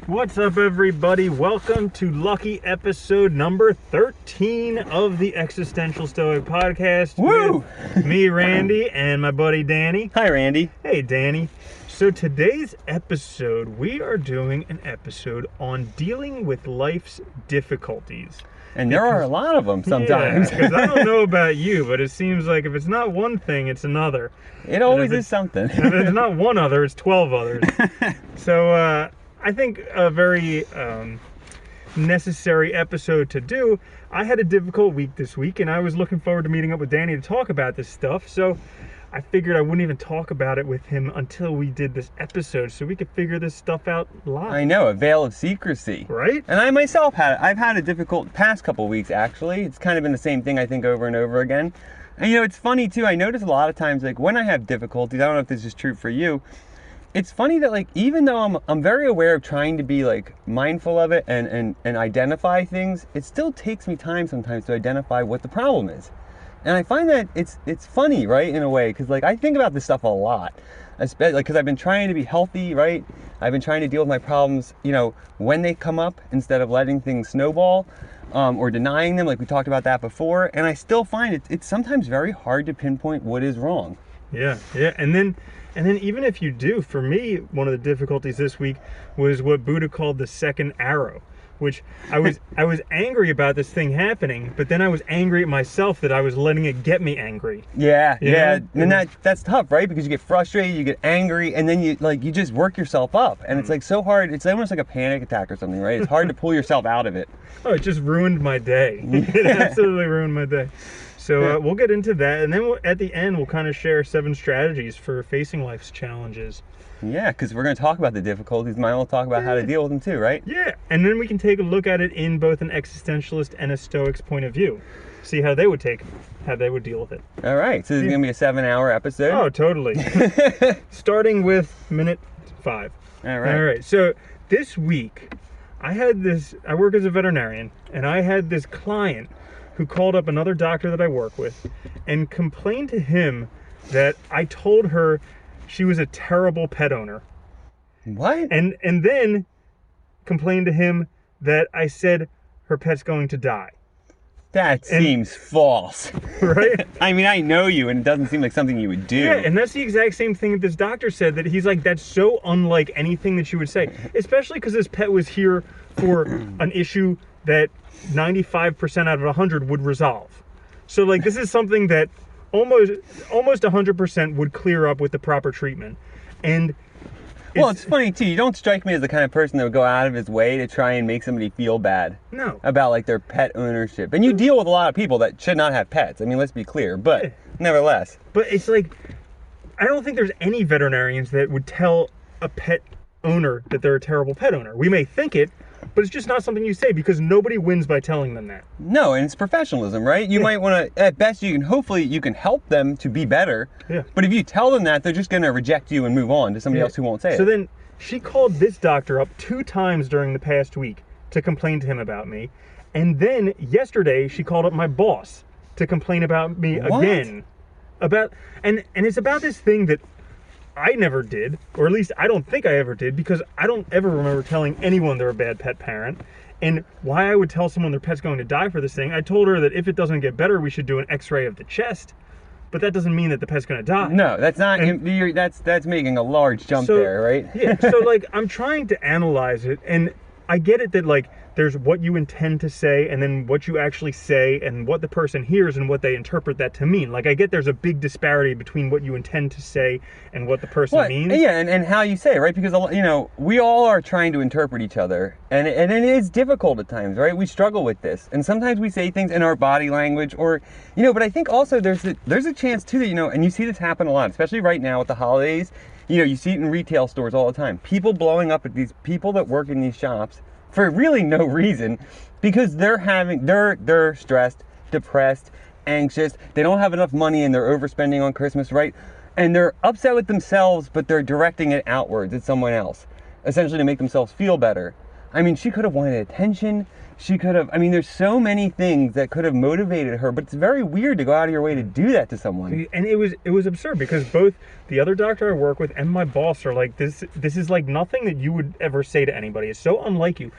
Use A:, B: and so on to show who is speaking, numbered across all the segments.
A: What's up, everybody? Welcome to lucky episode number 13 of the Existential Stoic Podcast.
B: Woo!
A: With me, Randy, and my buddy Danny.
B: Hi, Randy.
A: Hey, Danny. So today's episode, we are doing an episode on dealing with life's difficulties.
B: And there are a lot of them sometimes.
A: Because I don't know about you, but it seems like if it's not one thing, it's another.
B: It always is something.
A: If it's not one other, it's 12 others. So, I think a very necessary episode to do. I had a difficult week this week, and I was looking forward to meeting up with Danny to talk about this stuff. So I figured I wouldn't even talk about it with him until we did this episode, so we could figure this stuff out live.
B: I know, a veil of secrecy.
A: Right?
B: And I myself I've had a difficult past couple weeks, actually. It's kind of been the same thing, I think, over and over again. And, it's funny, too. I notice a lot of times, when I have difficulties, I don't know if this is true for you, it's funny that, even though I'm very aware of trying to be, mindful of it and identify things, it still takes me time sometimes to identify what the problem is. And I find that it's funny, right, in a way, because, I think about this stuff a lot, especially, because I've been trying to be healthy, right? I've been trying to deal with my problems, when they come up, instead of letting things snowball, or denying them, like we talked about that before. And I still find it's sometimes very hard to pinpoint what is wrong.
A: Yeah. And then even if you do, for me, one of the difficulties this week was what Buddha called the second arrow, which I was angry about this thing happening, but then I was angry at myself that I was letting it get me angry.
B: Yeah. And that's tough, right? Because you get frustrated, you get angry, and then you just work yourself up. And it's so hard. It's almost like a panic attack or something, right? It's hard to pull yourself out of it.
A: Oh, it just ruined my day. It absolutely ruined my day. So we'll get into that, and then at the end, we'll kind of share 7 strategies for facing life's challenges.
B: Yeah, because we're going to talk about the difficulties, might we'll talk about how to deal with them too, right?
A: Yeah, and then we can take a look at it in both an existentialist and a Stoic's point of view. See how they would deal with it.
B: All right, so this is going to be a 7-hour episode?
A: Oh, totally. Starting with minute 5.
B: All right.
A: All right, so this week, I work as a veterinarian, and I had this client who called up another doctor that I work with and complained to him that I told her she was a terrible pet owner.
B: What?
A: And then complained to him that I said her pet's going to die.
B: That seems false.
A: Right?
B: I mean, I know you, and it doesn't seem like something you would do.
A: Yeah, and that's the exact same thing that this doctor said, that he's like, that's so unlike anything that you would say. Especially because this pet was here for an issue that 95% out of 100 would resolve. So, this is something that almost 100% would clear up with the proper treatment. And
B: it's funny too. You don't strike me as the kind of person that would go out of his way to try and make somebody feel bad.
A: No.
B: About their pet ownership. And you deal with a lot of people that should not have pets. I mean, let's be clear. But nevertheless.
A: But it's I don't think there's any veterinarians that would tell a pet owner that they're a terrible pet owner. We may think it, but it's just not something you say, because nobody wins by telling them that.
B: No, and it's professionalism, right? You might want to, at best, hopefully you can help them to be better.
A: Yeah.
B: But if you tell them that, they're just going to reject you and move on to somebody else who won't say it.
A: So then she called this doctor up 2 times during the past week to complain to him about me. And then yesterday she called up my boss to complain about me again. And it's about this thing that I never did, or at least I don't think I ever did, because I don't ever remember telling anyone they're a bad pet parent. And why I would tell someone their pet's going to die for this thing, I told her that if it doesn't get better, we should do an x-ray of the chest. But that doesn't mean that the pet's going to die.
B: No, that's not. That's making a large jump there, right?
A: Yeah. So I'm trying to analyze it, and I get it that there's what you intend to say, and then what you actually say, and what the person hears, and what they interpret that to mean. I get there's a big disparity between what you intend to say and what the person means.
B: Yeah, and how you say it, right? Because we all are trying to interpret each other, and it is difficult at times, right? We struggle with this, and sometimes we say things in our body language, or But I think also there's a chance too that and you see this happen a lot, especially right now with the holidays. You see it in retail stores all the time. People blowing up at these people that work in these shops for really no reason, because they're stressed, depressed, anxious. They don't have enough money and they're overspending on Christmas, right? And they're upset with themselves, but they're directing it outwards at someone else, essentially to make themselves feel better. I mean, she could have wanted attention. She could have, I mean, there's so many things that could have motivated her, but it's very weird to go out of your way to do that to someone.
A: And it was absurd because both the other doctor I work with and my boss are like, this is like nothing that you would ever say to anybody. It's so unlike you.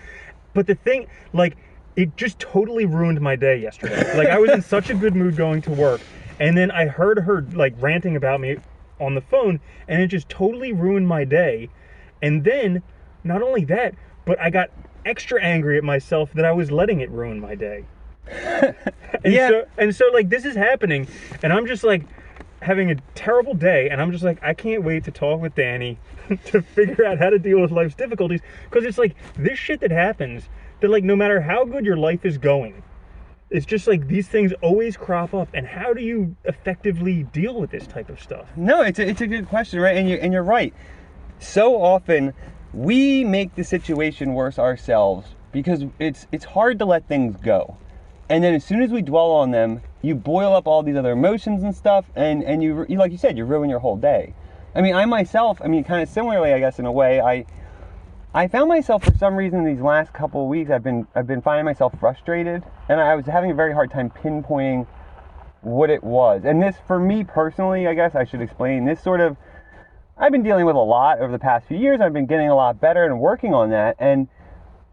A: But the thing, like, it just totally ruined my day yesterday. Like, I was in such a good mood going to work, and then I heard her, like, ranting about me on the phone, and it just totally ruined my day. And then, not only that, but I got extra angry at myself that I was letting it ruin my day. And so, like, this is happening, and I'm just, like, having a terrible day, and I'm just like, I can't wait to talk with Danny to figure out how to deal with life's difficulties, because it's like, this shit that happens, that, like, no matter how good your life is going, it's just like these things always crop up, and how do you effectively deal with this type of stuff?
B: No, it's a good question, right? And you're right. So often we make the situation worse ourselves because it's hard to let things go. And then as soon as we dwell on them, you boil up all these other emotions and stuff, and you like you said, you ruin your whole day. I mean, I myself, kind of similarly, I guess, in a way, I found myself for some reason these last couple of weeks, I've been finding myself frustrated, and I was having a very hard time pinpointing what it was. And this, for me personally, I guess I should explain, this sort of, I've been dealing with a lot over the past few years. I've been getting a lot better and working on that. And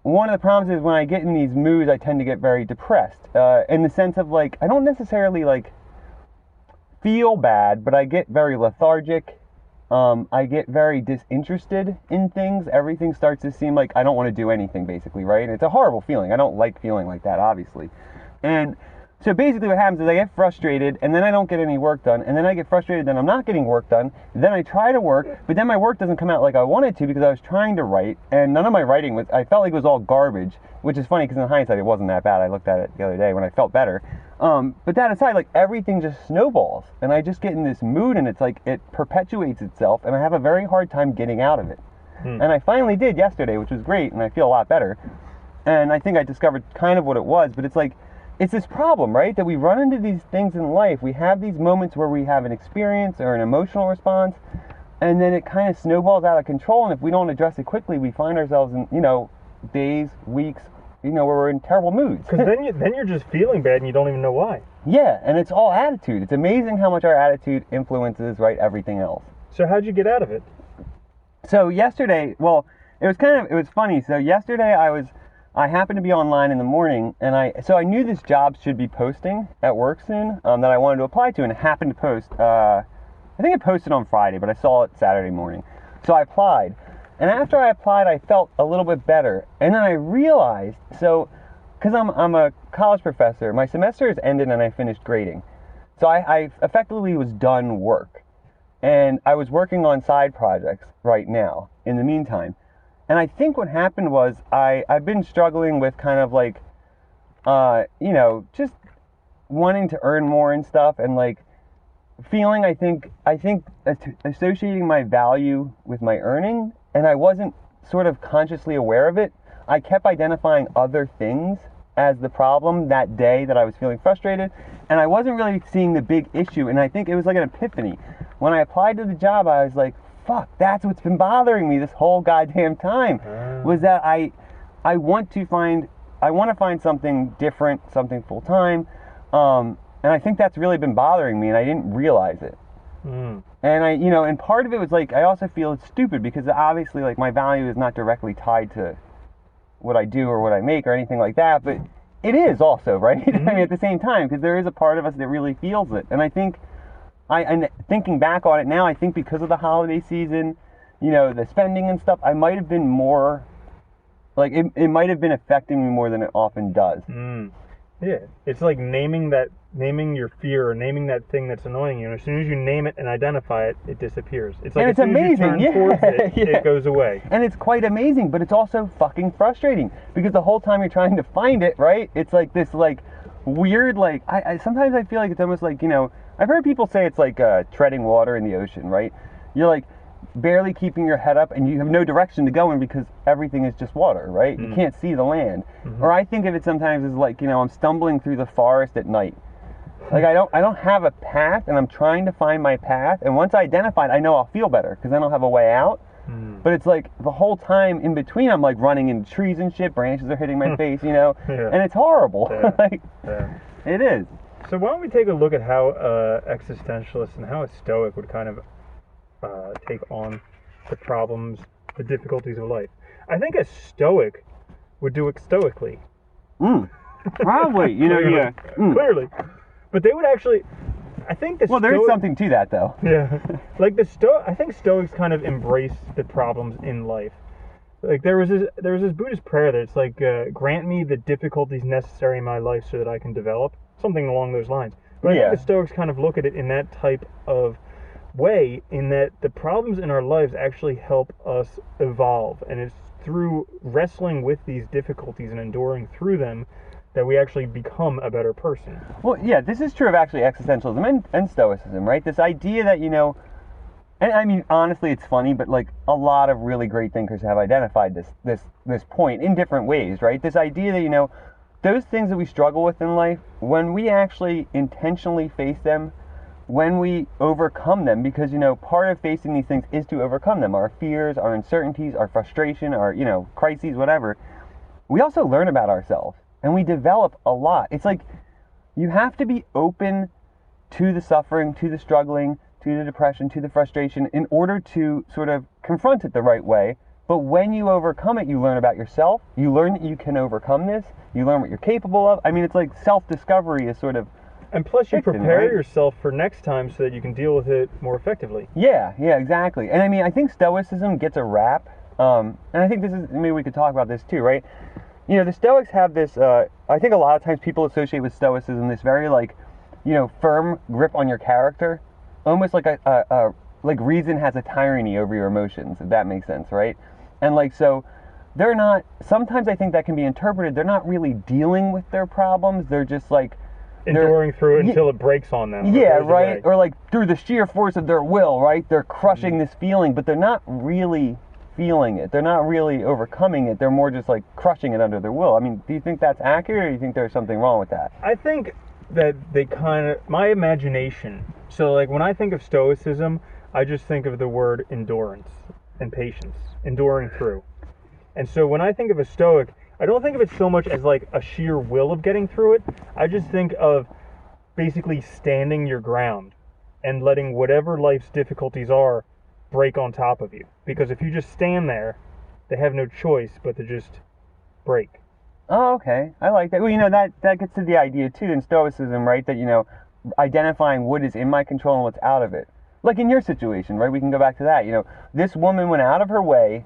B: one of the problems is when I get in these moods, I tend to get very depressed, in the sense of, like, I don't necessarily, like, feel bad, but I get very lethargic. I get very disinterested in things. Everything starts to seem like I don't want to do anything, basically, right? And it's a horrible feeling. I don't like feeling like that, obviously. And so basically what happens is I get frustrated, and then I don't get any work done, and then I get frustrated, then I'm not getting work done, then I try to work, but then my work doesn't come out like I wanted to because I was trying to write, and none of my writing was, I felt like it was all garbage, which is funny because in hindsight it wasn't that bad. I looked at it the other day when I felt better. But that aside, like, everything just snowballs, and I just get in this mood, and it's like it perpetuates itself, and I have a very hard time getting out of it. And I finally did yesterday, which was great, and I feel a lot better. And I think I discovered kind of what it was, but it's like, it's this problem, right? That we run into these things in life. We have these moments where we have an experience or an emotional response, and then it kind of snowballs out of control, and if we don't address it quickly, we find ourselves in, days, weeks, where we're in terrible moods.
A: Because then you're just feeling bad and you don't even know why.
B: Yeah, and it's all attitude. It's amazing how much our attitude influences, right, everything else.
A: So how'd you get out of it?
B: So yesterday, well, it was funny. So yesterday I happened to be online in the morning, and I knew this job should be posting at work soon, that I wanted to apply to, and it happened to post, I think it posted on Friday, but I saw it Saturday morning. So I applied. And after I applied, I felt a little bit better. And then I realized, because I'm a college professor, my semester has ended and I finished grading. So I effectively was done work. And I was working on side projects right now, in the meantime. And I think what happened was I've been struggling with kind of like, just wanting to earn more and stuff, and like feeling, I think associating my value with my earning, and I wasn't sort of consciously aware of it. I kept identifying other things as the problem that day that I was feeling frustrated, and I wasn't really seeing the big issue. And I think it was like an epiphany. When I applied to the job, I was like, fuck, that's what's been bothering me this whole goddamn time, was that I want to find something different, something full-time, and I think that's really been bothering me, and I didn't realize it. And and part of it was like, I also feel it's stupid because obviously, like, my value is not directly tied to what I do or what I make or anything like that, but it is also, right? I mean, at the same time, because there is a part of us that really feels it. And I think, and thinking back on it now, I think because of the holiday season, the spending and stuff, I might have been more, like, it might have been affecting me more than it often does.
A: Yeah, it's like naming your fear, or naming that thing that's annoying you. And as soon as you name it and identify it, it disappears. It's like,
B: and it's amazing.
A: It goes away.
B: And it's quite amazing, but it's also fucking frustrating because the whole time you're trying to find it, right? It's like this, like, weird, like, I sometimes I feel like it's almost like, I've heard people say it's like treading water in the ocean, right? You're like barely keeping your head up and you have no direction to go in because everything is just water, right? You can't see the land. Or I think of it sometimes as like, I'm stumbling through the forest at night. Like, I don't have a path, and I'm trying to find my path, and once I identify it, I know I'll feel better because then I'll have a way out. But it's like the whole time in between, I'm like running into trees and shit, branches are hitting my face, you know, and it's horrible. Like, it is.
A: So why don't we take a look at how existentialists and how a Stoic would kind of take on the problems, the difficulties of life. I think a Stoic would do it stoically.
B: Probably, you know,
A: Clearly. But they would actually, I think the
B: there is something to that, though.
A: Yeah. Like I think Stoics kind of embrace the problems in life. Like there was this Buddhist prayer that's like, grant me the difficulties necessary in my life so that I can develop. Something along those lines. But I think the Stoics kind of look at it in that type of way, in that the problems in our lives actually help us evolve. And it's through wrestling with these difficulties and enduring through them that we actually become a better person.
B: Well, yeah, this is true of actually existentialism and Stoicism, right? This idea that, you know, and I mean, honestly, it's funny, but like a lot of really great thinkers have identified this point in different ways, right? This idea that, you know, those things that we struggle with in life, when we actually intentionally face them, when we overcome them, because, you know, part of facing these things is to overcome them, our fears, our uncertainties, our frustration, our, you know, crises, whatever, we also learn about ourselves. And we develop a lot. It's like you have to be open to the suffering, to the struggling, to the depression, to the frustration in order to sort of confront it the right way. But when you overcome it, you learn about yourself. You learn that you can overcome this. You learn what you're capable of. I mean, it's like self-discovery is sort of...
A: And plus you prepare yourself for next time so that you can deal with it more effectively.
B: Yeah, exactly. And I mean, I think Stoicism gets a rap. And I think maybe we could talk about this too, right? You know, the Stoics have this, I think a lot of times people associate with Stoicism this very, like, you know, firm grip on your character. Almost like like reason has a tyranny over your emotions, if that makes sense, right? And like, so they're not, sometimes I think that can be interpreted, they're not really dealing with their problems, they're just like...
A: enduring through it until it breaks on them.
B: Yeah, right? Or like through the sheer force of their will, right? They're crushing this feeling, but they're not really feeling it. They're not really overcoming it. They're more just like crushing it under their will. I mean, do you think that's accurate, or do you think there's something wrong with that?
A: I think that they kind of, my imagination, so like when I think of Stoicism, I just think of the word endurance and patience, enduring through. And so when I think of a Stoic, I don't think of it so much as like a sheer will of getting through it. I just think of basically standing your ground and letting whatever life's difficulties are break on top of you. Because if you just stand there, they have no choice but to just break.
B: Oh, okay. I like that. Well, you know, that gets to the idea too in Stoicism, right? That, you know, identifying what is in my control and what's out of it. Like in your situation, right? We can go back to that. You know, this woman went out of her way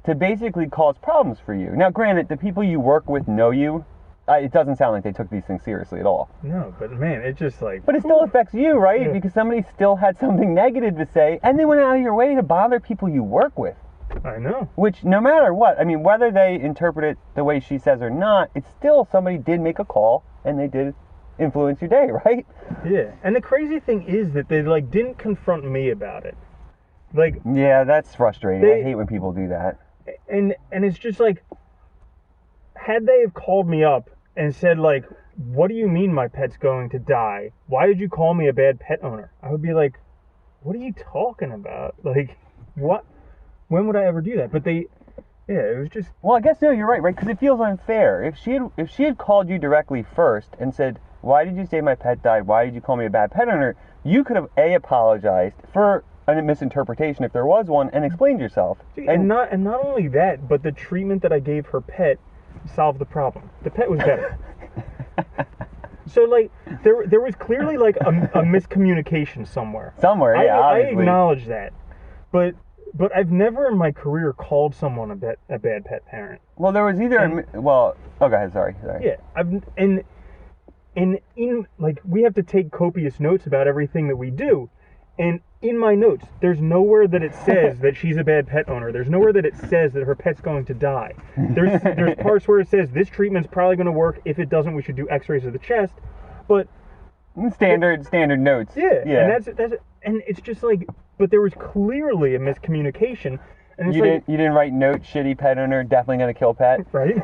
B: to basically cause problems for you. Now, granted, the people you work with know you. It doesn't sound like they took these things seriously at all.
A: No, but man, it just like...
B: But it still affects you, right? Yeah. Because somebody still had something negative to say, and they went out of your way to bother people you work with.
A: I know.
B: Which, no matter what, I mean, whether they interpret it the way she says or not, it's still somebody did make a call, and they did influence your day, right?
A: Yeah, and the crazy thing is that they, like, didn't confront me about it. Like...
B: Yeah, that's frustrating. I hate when people do that.
A: And it's just like, had they have called me up and said, like, what do you mean my pet's going to die? Why did you call me a bad pet owner? I would be like, what are you talking about? Like, what? When would I ever do that? But it was just...
B: Well, I guess, no, you're right? Because it feels unfair. If she had called you directly first and said, why did you say my pet died? Why did you call me a bad pet owner? You could have, apologized for a misinterpretation, if there was one, and explained yourself.
A: And not only that, but the treatment that I gave her pet solved the problem. The pet was better. So, like, there was clearly, like, a miscommunication somewhere.
B: Somewhere, yeah,
A: I acknowledge that. But I've never in my career called someone a bad pet parent.
B: Well, there was either... go ahead, sorry.
A: Yeah, and in, like, we have to take copious notes about everything that we do. And in my notes, there's nowhere that it says that she's a bad pet owner. There's nowhere that it says that her pet's going to die. There's parts where it says this treatment's probably going to work. If it doesn't, we should do X-rays of the chest. But
B: standard notes.
A: Yeah. And that's and it's just like, but there was clearly a miscommunication. And
B: you didn't write note, shitty pet owner, definitely going to kill pet.
A: Right.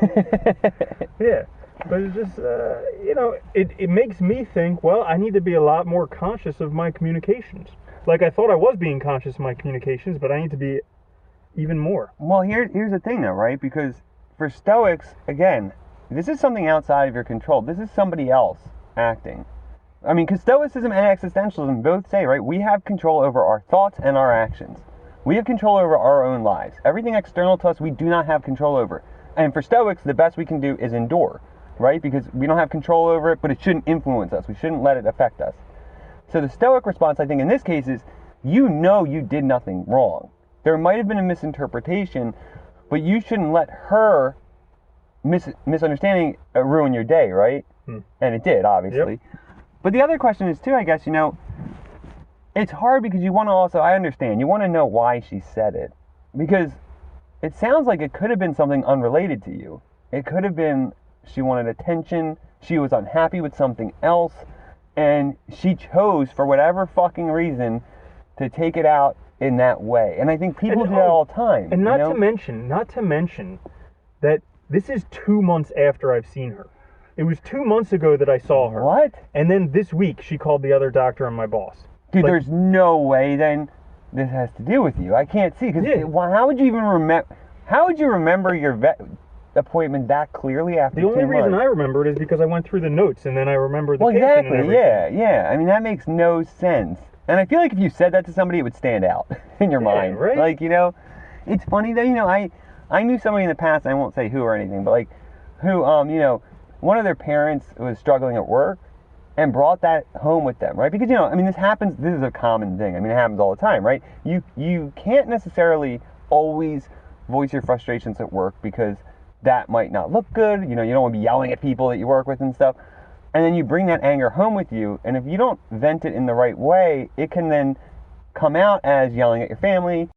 A: Yeah. But it's just, you know, it makes me think, well, I need to be a lot more conscious of my communications. Like, I thought I was being conscious of my communications, but I need to be even more.
B: Well, here's the thing though, right? Because for Stoics, again, this is something outside of your control. This is somebody else acting. I mean, because Stoicism and Existentialism both say, right, we have control over our thoughts and our actions. We have control over our own lives. Everything external to us, we do not have control over. And for Stoics, the best we can do is endure, right? Because we don't have control over it, but it shouldn't influence us. We shouldn't let it affect us. So the Stoic response, I think, in this case is, you know you did nothing wrong. There might have been a misinterpretation, but you shouldn't let her misunderstanding ruin your day, right? And it did, obviously.
A: Yep.
B: But the other question is, too, I guess, it's hard because you want to also, I understand, you want to know why she said it. Because it sounds like it could have been something unrelated to you. It could have been she wanted attention, she was unhappy with something else, and she chose, for whatever fucking reason, to take it out in that way. And I think people do that all the time.
A: And not to mention that this is 2 months after I've seen her. It was 2 months ago that I saw her.
B: What?
A: And then this week she called the other doctor and my boss.
B: Dude, there's no way then this has to do with you. I can't see. Because how would you even remember? How would you remember your vet appointment that clearly after 2 months?
A: The only reason I remember it is because I went through the notes and then I remember the patient
B: exactly.
A: and everything.
B: Yeah. I mean, that makes no sense. And I feel like if you said that to somebody, it would stand out in your mind.
A: Right?
B: Like, it's funny that, I knew somebody in the past, I won't say who or anything, but like, who, one of their parents was struggling at work and brought that home with them, right? Because, this happens, this is a common thing. I mean, it happens all the time, right? You can't necessarily always voice your frustrations at work because that might not look good. You don't want to be yelling at people that you work with and stuff. And then you bring that anger home with you, and if you don't vent it in the right way, it can then come out as yelling at your family.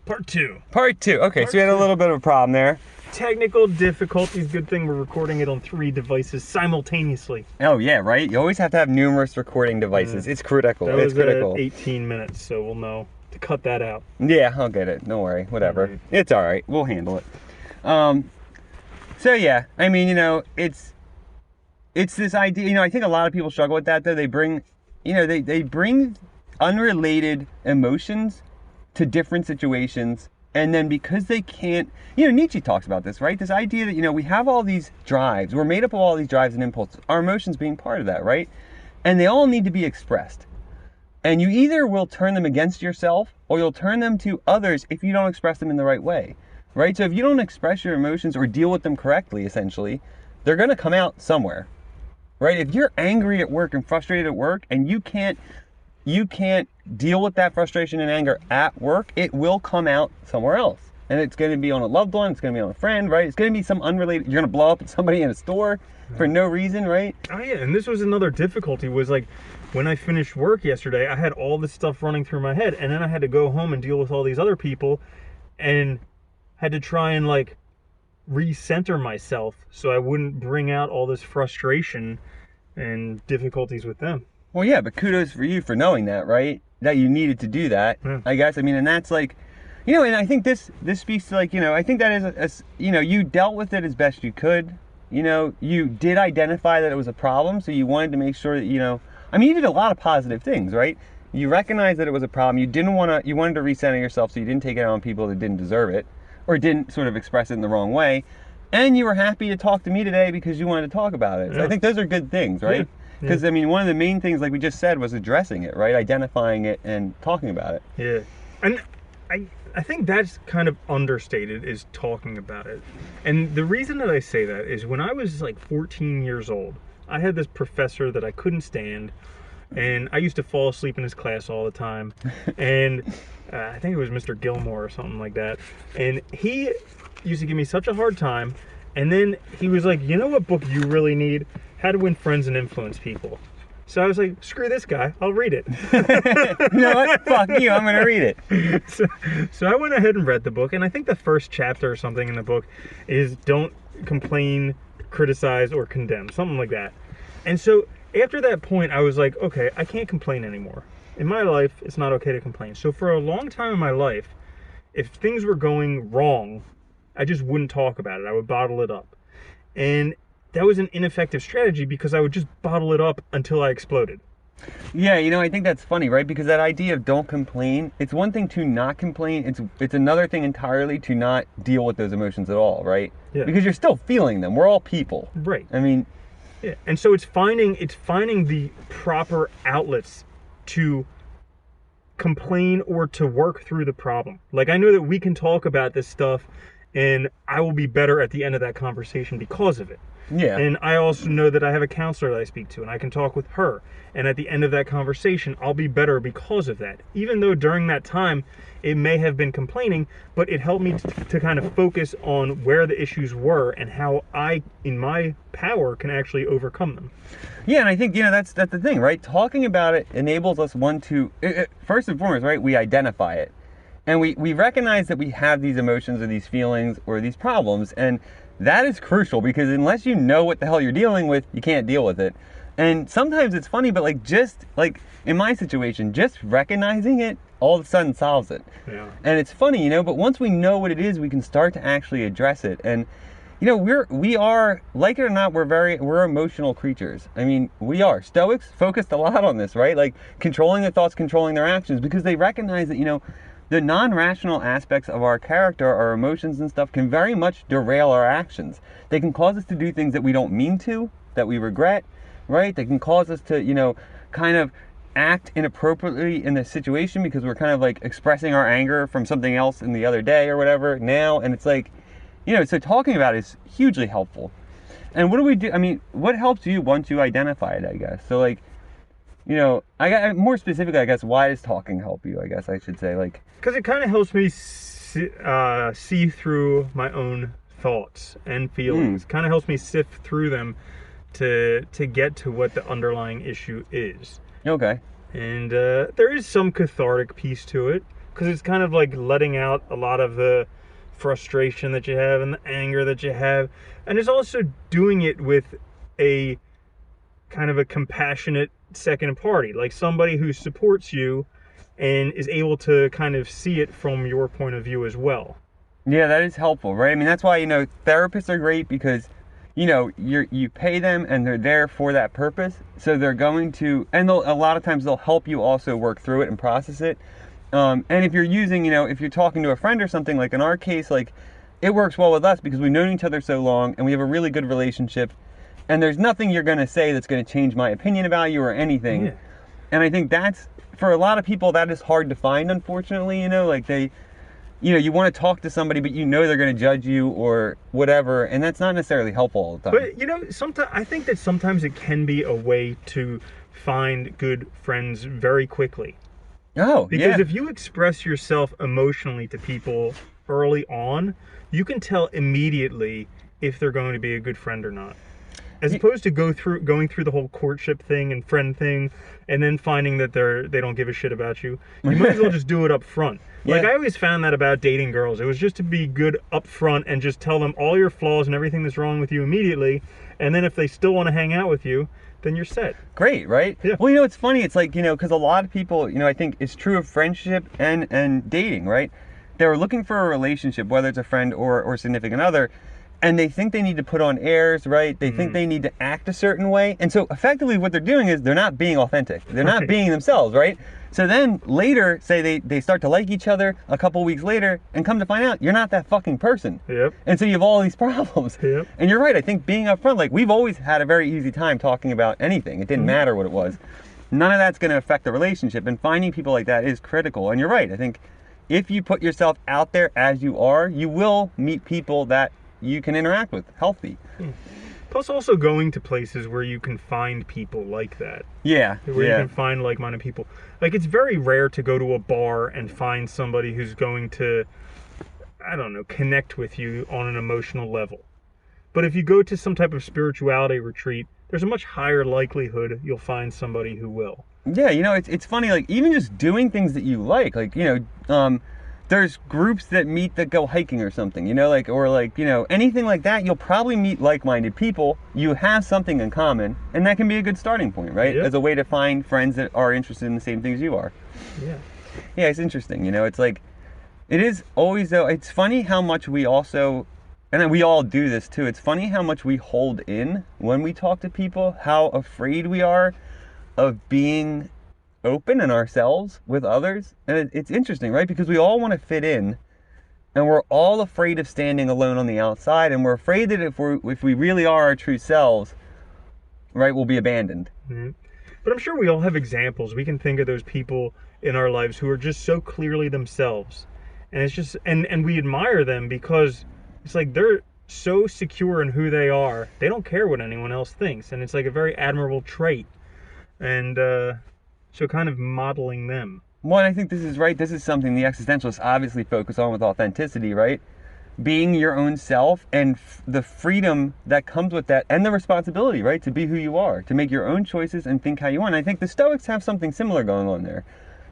A: Part two.
B: Okay, so we had a little bit of a problem there.
A: Technical difficulties. Good thing we're recording it on 3 devices simultaneously.
B: Oh yeah, right? You always have to have numerous recording devices. It's critical.
A: That
B: it's
A: was
B: critical.
A: 18 minutes, so we'll know to cut that out.
B: Yeah, I'll get it. Don't worry. Whatever.
A: Right.
B: It's all right. We'll handle it. So yeah, I mean, it's this idea. I think a lot of people struggle with that. Though they bring, they bring unrelated emotions to different situations. And then because they can't, Nietzsche talks about this, right? This idea that, we have all these drives. We're made up of all these drives and impulses. Our emotions being part of that, right? And they all need to be expressed. And you either will turn them against yourself or you'll turn them to others if you don't express them in the right way, right? So if you don't express your emotions or deal with them correctly, essentially, they're going to come out somewhere, right? If you're angry at work and frustrated at work and you can't deal with that frustration and anger at work, it will come out somewhere else. And it's going to be on a loved one, it's going to be on a friend, right? It's going to be some unrelated, you're going to blow up at somebody in a store for no reason, right?
A: Oh yeah, and this was another difficulty was like, when I finished work yesterday, I had all this stuff running through my head, and then I had to go home and deal with all these other people, and had to try and like recenter myself so I wouldn't bring out all this frustration and difficulties with them.
B: Well, yeah, but kudos for you for knowing that, right? That you needed to do that, I guess. I mean, and that's like, and I think this speaks to like, I think that is, you dealt with it as best you could. You did identify that it was a problem, so you wanted to make sure that, you did a lot of positive things, right? You recognized that it was a problem. You wanted to recenter yourself so you didn't take it out on people that didn't deserve it or didn't sort of express it in the wrong way. And you were happy to talk to me today because you wanted to talk about it. So I think those are good things, right? Because, one of the main things, like we just said, was addressing it, right? Identifying it and talking about it.
A: Yeah. And I think that's kind of understated, is talking about it. And the reason that I say that is when I was like 14 years old, I had this professor that I couldn't stand, and I used to fall asleep in his class all the time. And I think it was Mr. Gilmore or something like that. And he used to give me such a hard time. And then he was like, what book you really need? How to Win Friends and Influence People. So I was like, screw this guy, I'll read it.
B: You know what? Fuck you, I'm going to read it.
A: So I went ahead and read the book, and I think the first chapter or something in the book is don't complain, criticize, or condemn, something like that. And so after that point, I was like, okay, I can't complain anymore. In my life, it's not okay to complain. So for a long time in my life, if things were going wrong, I just wouldn't talk about it. I would bottle it up. And that was an ineffective strategy because I would just bottle it up until I exploded.
B: Yeah, I think that's funny, right? Because that idea of don't complain, it's one thing to not complain. It's another thing entirely to not deal with those emotions at all, right?
A: Yeah.
B: Because you're still feeling them. We're all people.
A: Right.
B: I mean,
A: yeah. And so it's finding the proper outlets to complain or to work through the problem. Like, I know that we can talk about this stuff and I will be better at the end of that conversation because of it.
B: yeah.
A: And I also know that I have a counselor that I speak to and I can talk with her. And at the end of that conversation, I'll be better because of that. Even though during that time, it may have been complaining, but it helped me to kind of focus on where the issues were and how I, in my power, can actually overcome them.
B: Yeah, and I think, that's the thing, right? Talking about it enables us, first and foremost, right, we identify it. And we recognize that we have these emotions or these feelings or these problems. And that is crucial because unless you know what the hell you're dealing with, you can't deal with it. And sometimes it's funny, but just in my situation, just recognizing it all of a sudden solves it.
A: Yeah.
B: And it's funny, but once we know what it is, we can start to actually address it. And we are, like it or not, we're emotional creatures. I mean, we are. Stoics focused a lot on this, right? Like controlling their thoughts, controlling their actions, because they recognize that, the non-rational aspects of our character, our emotions and stuff, can very much derail our actions. They can cause us to do things that we don't mean to, that we regret, right? They can cause us to, kind of act inappropriately in the situation because we're kind of like expressing our anger from something else in the other day or whatever now. And it's like, so talking about it is hugely helpful. And what do we do? I mean, what helps you once you identify it, I guess? So more specifically, I guess, why does talking help you? I guess I should say,
A: because it kind of helps me see through my own thoughts and feelings. Kind of helps me sift through them to get to what the underlying issue is.
B: Okay.
A: And there is some cathartic piece to it because it's kind of like letting out a lot of the frustration that you have and the anger that you have, and it's also doing it with a kind of a compassionate second party, like somebody who supports you and is able to kind of see it from your point of view as well.
B: Yeah, that is helpful, right? I mean, that's why, therapists are great because, you pay them and they're there for that purpose. So they're going to, and a lot of times they'll help you also work through it and process it. And if you're using, if you're talking to a friend or something, like in our case, it works well with us because we've known each other so long and we have a really good relationship. And there's nothing you're going to say that's going to change my opinion about you or anything. Yeah. And I think that's, for a lot of people, that is hard to find, unfortunately, you want to talk to somebody, but they're going to judge you or whatever. And that's not necessarily helpful all the time.
A: But, sometimes I think that sometimes it can be a way to find good friends very quickly.
B: Oh,
A: because if you express yourself emotionally to people early on, you can tell immediately if they're going to be a good friend or not. As opposed to going through the whole courtship thing and friend thing, and then finding that they don't give a shit about you. You might as well just do it up front.
B: Yeah.
A: Like I always found that about dating girls. It was just to be good up front and just tell them all your flaws and everything that's wrong with you immediately. And then if they still want to hang out with you, then you're set.
B: Great, right?
A: Yeah.
B: Well, it's funny. It's like, because a lot of people, I think it's true of friendship and dating, right? They're looking for a relationship, whether it's a friend or significant other. And they think they need to put on airs, right? They think they need to act a certain way. And so effectively what they're doing is they're not being authentic. They're not being themselves, right? So then later, say they start to like each other a couple weeks later and come to find out you're not that fucking person.
A: Yep.
B: And so you have all these problems.
A: Yep.
B: And you're right. I think being upfront, we've always had a very easy time talking about anything. It didn't matter what it was. None of that's going to affect the relationship. And finding people like that is critical. And you're right. I think if you put yourself out there as you are, you will meet people that you can interact with healthy.
A: Plus also going to places where you can find people like that.
B: Yeah.
A: Where you can find like-minded people. It's very rare to go to a bar and find somebody who's going to, I don't know, connect with you on an emotional level. But if you go to some type of spirituality retreat, there's a much higher likelihood you'll find somebody who will.
B: Yeah, it's funny, even just doing things that you like, there's groups that meet that go hiking or something, anything like that, you'll probably meet like-minded people. You have something in common, and that can be a good starting point, right?
A: Yep.
B: As a way to find friends that are interested in the same things you are.
A: Yeah.
B: Yeah, it's interesting, it's it is always, though, it's funny how much we also, and then we all do this too, it's funny how much we hold in when we talk to people, how afraid we are of being open in ourselves with others. And it's interesting, right? Because we all want to fit in, and we're all afraid of standing alone on the outside, and we're afraid that if we really are our true selves, right, we'll be abandoned.
A: Mm-hmm. But I'm sure we all have examples. We can think of those people in our lives who are just so clearly themselves. And it's just, and we admire them because it's like they're so secure in who they are. They don't care what anyone else thinks. And it's like a very admirable trait. And so kind of modeling them.
B: Well, I think this is right. This is something the existentialists obviously focus on with authenticity, right? Being your own self and the freedom that comes with that, and the responsibility, right, to be who you are, to make your own choices and think how you want. And I think the Stoics have something similar going on there.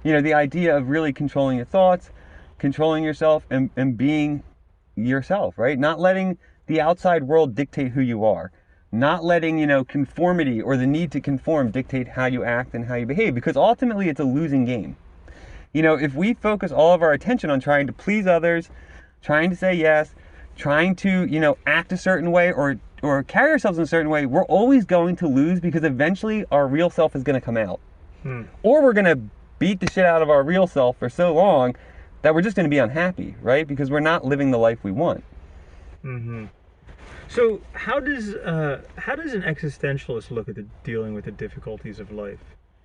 B: You know, the idea of really controlling your thoughts, controlling yourself, and being yourself, right? Not letting the outside world dictate who you are. Not letting, you know, conformity or the need to conform dictate how you act and how you behave, because ultimately it's a losing game. You know, if we focus all of our attention on trying to please others, trying to say yes, trying to, you know, act a certain way or carry ourselves in a certain way, we're always going to lose, because eventually our real self is going to come out. Or we're going to beat the shit out of our real self for so long that we're just going to be unhappy, right? Because we're not living the life we want.
A: Mm-hmm. So how does an existentialist look at dealing with the difficulties of life?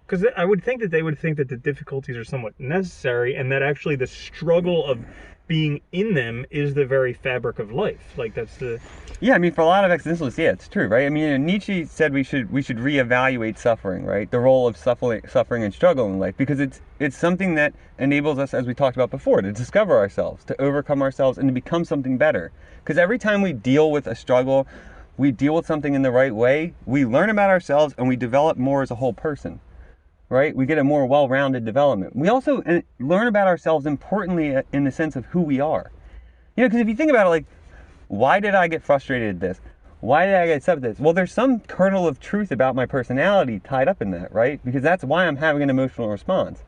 A: Because I would think that they would think that the difficulties are somewhat necessary, and that actually the struggle of being in them is the very fabric of life. Like that's the...
B: Yeah, I mean, for a lot of existentialists, yeah, it's true, right? I mean, you know, Nietzsche said we should reevaluate suffering, right? The role of suffering and struggle in life, because it's something that enables us, as we talked about before, to discover ourselves, to overcome ourselves, and to become something better. Because every time we deal with a struggle, we deal with something in the right way, we learn about ourselves and we develop more as a whole person, right? We get a more well-rounded development. We also learn about ourselves importantly in the sense of who we are. You know, because if you think about it, like, why did I get frustrated at this? Why did I get upset at this? Well, there's some kernel of truth about my personality tied up in that, right? Because that's why I'm having an emotional response.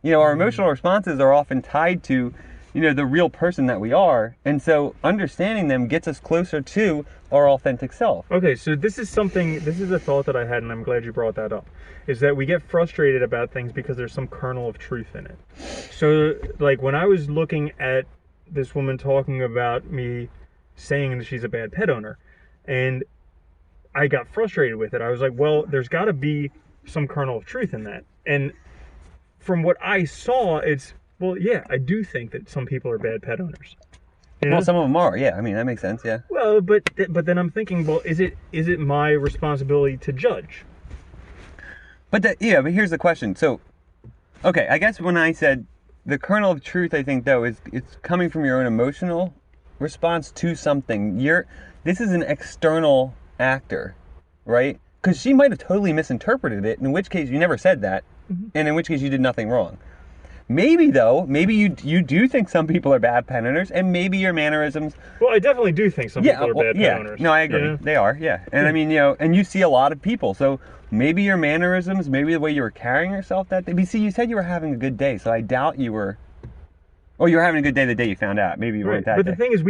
B: You know, our emotional responses are often tied to, you know, the real person that we are. And so understanding them gets us closer to our authentic self.
A: Okay, so this is a thought that I had, and I'm glad you brought that up, is that we get frustrated about things because there's some kernel of truth in it. So, like, when I was looking at this woman talking about me saying that she's a bad pet owner, and I got frustrated with it, I was like, well, there's got to be some kernel of truth in that. And from what I saw, it's, well, yeah, I do think that some people are bad pet owners. You know?
B: Well, some of them are, yeah. I mean, that makes sense, yeah.
A: Well, but then I'm thinking, well, is it my responsibility to judge?
B: But here's the question. So, okay, I guess when I said the kernel of truth, I think, though, is it's coming from your own emotional response to something. This is an external actor, right? Because she might have totally misinterpreted it, in which case you never said that, and in which case you did nothing wrong. Maybe, though, you do think some people are bad pet owners, and maybe your mannerisms...
A: Well, I definitely do think some people are bad pet owners.
B: No, I agree. You know? They are, yeah. And I mean, you know, and you see a lot of people, so maybe your mannerisms, maybe the way you were carrying yourself that day. But see, you said you were having a good day, so I doubt you were... Oh, you were having a good day the day you found out. Maybe you weren't that
A: But
B: day.
A: the thing is,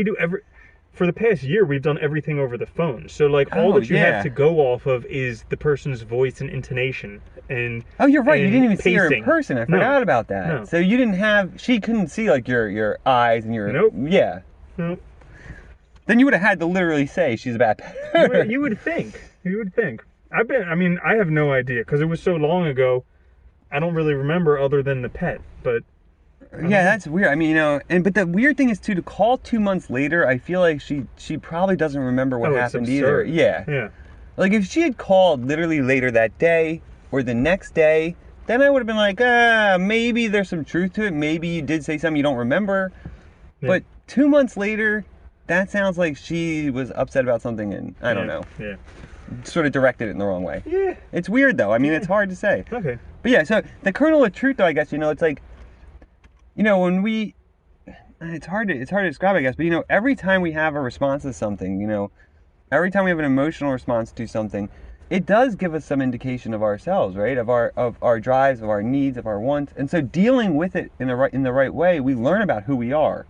A: for the past year, we've done everything over the phone. So, like, all that you have to go off of is the person's voice and intonation. And
B: oh, you're right. You didn't even
A: pacing.
B: see her in person. I forgot about that.
A: No.
B: So you didn't have... She couldn't see, like, your eyes and your...
A: Nope.
B: Yeah.
A: Nope.
B: Then you would have had to literally say she's a bad pet owner.
A: You would think. I have no idea, because it was so long ago, I don't really remember other than the pet, but...
B: Yeah, that's weird. I mean, you know, but the weird thing is, too, to call 2 months later, I feel like she probably doesn't remember what happened either. Yeah.
A: Yeah.
B: Like, if she had called literally later that day or the next day, then I would have been like, maybe there's some truth to it. Maybe you did say something you don't remember. Yeah. But 2 months later, that sounds like she was upset about something, and I don't know.
A: Yeah.
B: Sort of directed it in the wrong way.
A: Yeah.
B: It's weird, though. I mean, it's hard to say.
A: Okay.
B: But yeah, so the kernel of truth, though, I guess, you know, it's like, you know, when it's hard to describe, I guess, but, you know, every time we have a response to something, you know, every time we have an emotional response to something, it does give us some indication of ourselves, right? Of our drives, of our needs, of our wants. And so dealing with it in the right way, we learn about who we are.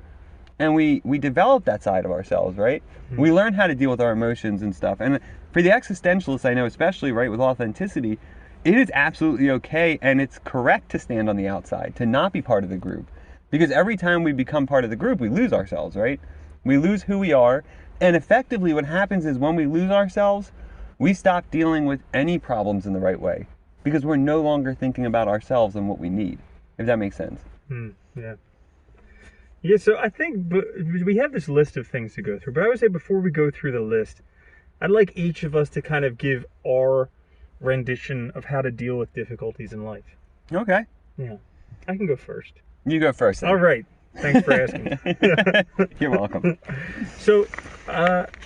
B: And we develop that side of ourselves, right? Mm-hmm. We learn how to deal with our emotions and stuff. And for the existentialists, I know especially, right, with authenticity, it is absolutely okay, and it's correct to stand on the outside, to not be part of the group. Because every time we become part of the group, we lose ourselves, right? We lose who we are, and effectively what happens is when we lose ourselves, we stop dealing with any problems in the right way. Because we're no longer thinking about ourselves and what we need, if that makes sense.
A: Yeah. Yeah, so I think we have this list of things to go through, but I would say before we go through the list, I'd like each of us to kind of give our rendition of how to deal with difficulties in life.
B: Okay.
A: Yeah. I can go first.
B: You go first then.
A: All right. Thanks for asking.
B: You're welcome.
A: So,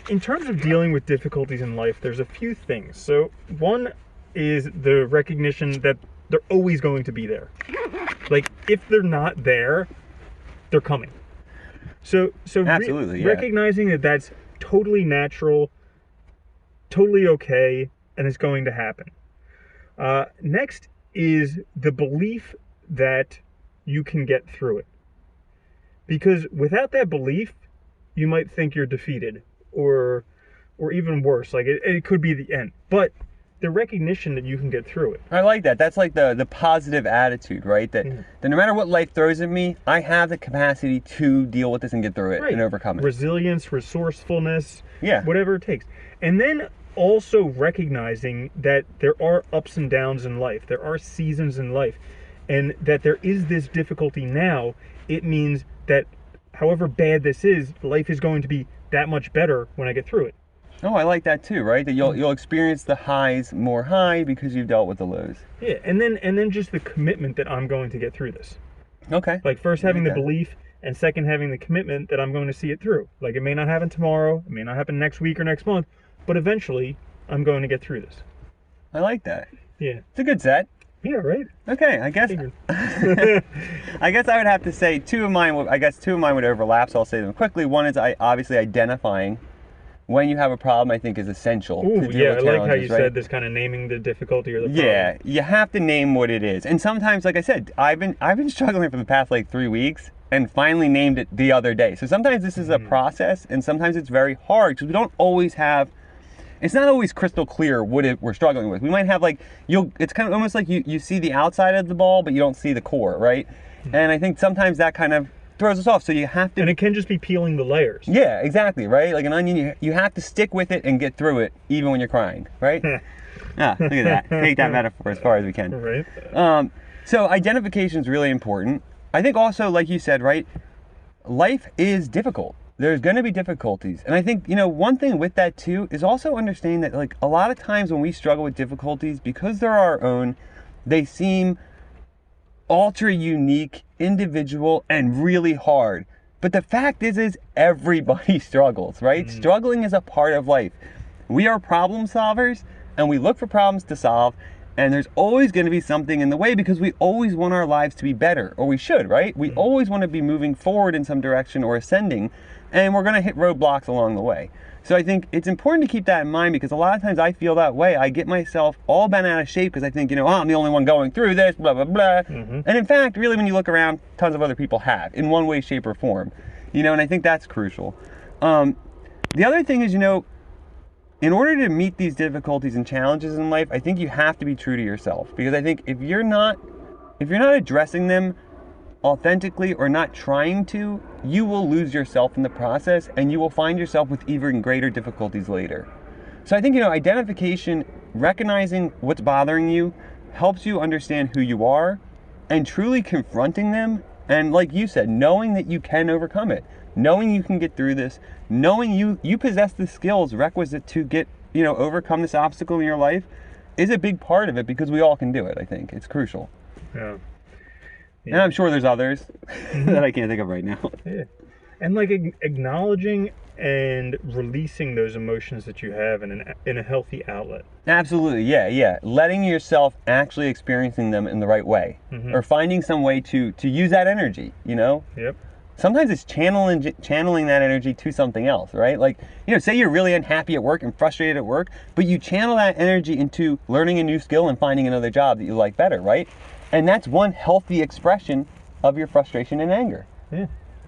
A: in terms of dealing with difficulties in life, there's a few things. So, one is the recognition that they're always going to be there. Like, if they're not there, they're coming. So
B: Absolutely, yeah.
A: recognizing that that's totally natural, totally okay, and it's going to happen. Next is the belief that you can get through it. Because without that belief, you might think you're defeated, or even worse, like it could be the end. But the recognition that you can get through it.
B: I like that. That's like the positive attitude, right? That no matter what life throws at me, I have the capacity to deal with this and get through it and overcome it.
A: Resilience, resourcefulness,
B: yeah,
A: whatever it takes. And then also recognizing that there are ups and downs in life. There are seasons in life. And that there is this difficulty now. It means that however bad this is, life is going to be that much better when I get through it.
B: Oh, I like that too, right? That you'll experience the highs more high because you've dealt with the lows.
A: Yeah, and then just the commitment that I'm going to get through this.
B: Okay.
A: Like first having the belief, and second having the commitment that I'm going to see it through. Like it may not happen tomorrow, it may not happen next week or next month, but eventually I'm going to get through this.
B: I like that.
A: Yeah.
B: It's a good set.
A: Yeah, right.
B: Okay, I guess I guess I would have to say two of mine would overlap, so I'll say them quickly. One is obviously identifying when you have a problem, I think is essential to deal with challenges,
A: I like how you
B: right?
A: said this, kind of naming the difficulty or the problem.
B: Yeah, you have to name what it is. And sometimes, like I said, I've been struggling for the past like 3 weeks and finally named it the other day. So sometimes this is a process, and sometimes it's very hard because we don't always have. It's not always crystal clear what we're struggling with. We might have like it's kind of almost like you see the outside of the ball, but you don't see the core, right? And I think sometimes that kind of throws us off. So you have to.
A: And it can just be peeling the layers.
B: Yeah, exactly, right? Like an onion, you have to stick with it and get through it, even when you're crying, right? Look at that. Take that metaphor as far as we can.
A: Right.
B: So identification is really important. I think also, like you said, right? Life is difficult. There's going to be difficulties. And I think, one thing with that too is also understanding that like a lot of times when we struggle with difficulties, because they're our own, they seem ultra unique, individual, and really hard. But the fact is everybody struggles, right? Struggling is a part of life. We are problem solvers, and we look for problems to solve, and there's always going to be something in the way because we always want our lives to be better, or we should, right? We always want to be moving forward in some direction or ascending, and we're going to hit roadblocks along the way. So I think it's important to keep that in mind because a lot of times I feel that way. I get myself all bent out of shape because I think, I'm the only one going through this, blah, blah, blah. And in fact, really, when you look around, tons of other people have in one way, shape, or form. And I think that's crucial. The other thing is, in order to meet these difficulties and challenges in life, I think you have to be true to yourself. Because I think if you're not addressing them authentically or not trying to, you will lose yourself in the process and you will find yourself with even greater difficulties later. So I think, identification, recognizing what's bothering you, helps you understand who you are and truly confronting them. And like you said, knowing that you can overcome it, knowing you can get through this, knowing you possess the skills requisite to get, overcome this obstacle in your life is a big part of it because we all can do it, I think. It's crucial.
A: Yeah.
B: And I'm sure there's others that I can't think of right now.
A: Yeah. And like acknowledging and releasing those emotions that you have in a healthy outlet.
B: Absolutely, yeah. Letting yourself actually experiencing them in the right way. Or finding some way to use that energy,
A: Yep.
B: Sometimes it's channeling that energy to something else, right? Like, say you're really unhappy at work and frustrated at work, but you channel that energy into learning a new skill and finding another job that you like better, right? And that's one healthy expression of your frustration and anger.
A: Yeah.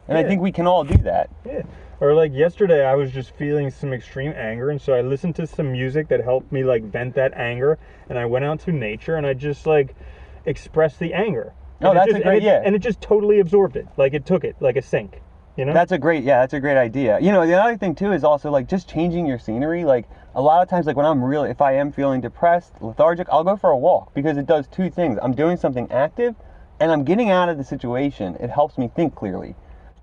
B: And I think we can all do that.
A: Yeah. Or like yesterday, I was just feeling some extreme anger, and so I listened to some music that helped me like vent that anger, and I went out to nature and I just like expressed the anger.
B: Oh, that's a great,
A: and it just totally absorbed it. Like it took it like a sink, you know?
B: That's a great idea. You know, the other thing too is also like just changing your scenery. Like a lot of times, like when if I am feeling depressed, lethargic, I'll go for a walk because it does two things. I'm doing something active and I'm getting out of the situation. It helps me think clearly.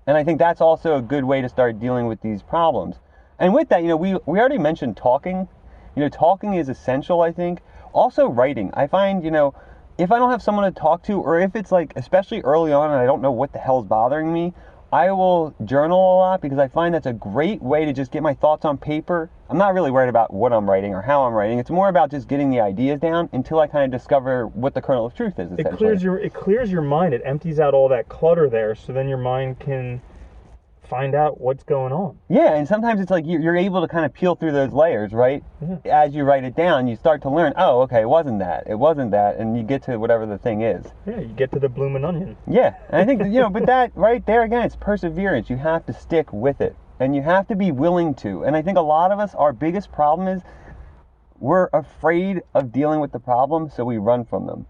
B: And I think that's also a good way to start dealing with these problems. And with that, you know, we already mentioned talking. You know, talking is essential, I think. Also writing. I find, you know, if I don't have someone to talk to, or if it's like, especially early on and I don't know what the hell's bothering me, I will journal a lot because I find that's a great way to just get my thoughts on paper. I'm not really worried about what I'm writing or how I'm writing. It's more about just getting the ideas down until I kind of discover what the kernel of truth is, essentially.
A: It clears your mind. It empties out all that clutter there, so then your mind can find out what's going on.
B: Yeah, and sometimes it's like you're able to kind of peel through those layers, right? Mm-hmm. As you write it down, you start to learn, oh, okay, it wasn't that, and you get to whatever the thing is.
A: Yeah, you get to the bloomin' onion.
B: Yeah, and I think, you know, but that, right there again, it's perseverance. You have to stick with it, and you have to be willing to. And I think a lot of us, our biggest problem is we're afraid of dealing with the problem, so we run from them.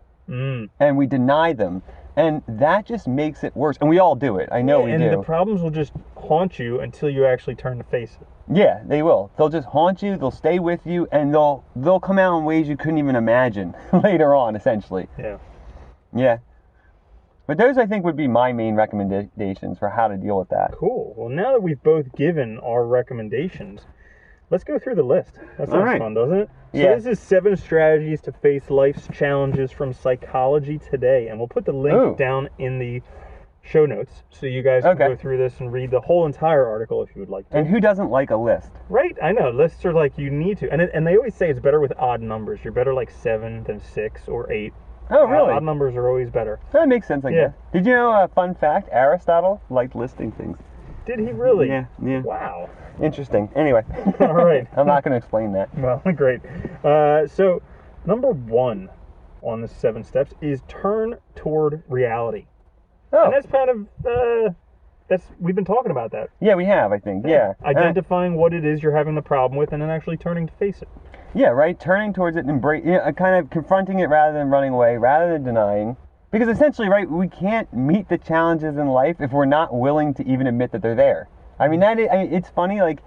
B: And we deny them. And that just makes it worse. And we all do it. I know we do.
A: And the problems will just haunt you until you actually turn to face it.
B: Yeah, they will. They'll just haunt you, they'll stay with you, and they'll come out in ways you couldn't even imagine later on, essentially.
A: Yeah.
B: Yeah. But those, I think, would be my main recommendations for how to deal with that.
A: Cool. Well, now that we've both given our recommendations, let's go through the list. That sounds fun, doesn't it? So this is 7 strategies to face life's challenges from Psychology Today. And we'll put the link down in the show notes so you guys can go through this and read the whole entire article if you would like to.
B: And who doesn't like a list?
A: Right, I know. Lists are like, you need to. And they always say it's better with odd numbers. You're better like 7 than 6 or 8.
B: Oh, really?
A: Odd numbers are always better.
B: That makes sense, I guess. Did you know, a fun fact, Aristotle liked listing things.
A: Did he really?
B: Yeah.
A: Wow.
B: Interesting. Anyway.
A: All right.
B: I'm not going to explain that.
A: Well, great. So, number 1 on the 7 steps is turn toward reality.
B: Oh.
A: And that's kind of, we've been talking about that.
B: Yeah, we have, I think. Yeah.
A: Identifying what it is you're having the problem with and then actually turning to face it.
B: Yeah, right? Turning towards it and kind of confronting it rather than running away, rather than denying. Because essentially, right, we can't meet the challenges in life if we're not willing to even admit that they're there. I mean, it's funny, like,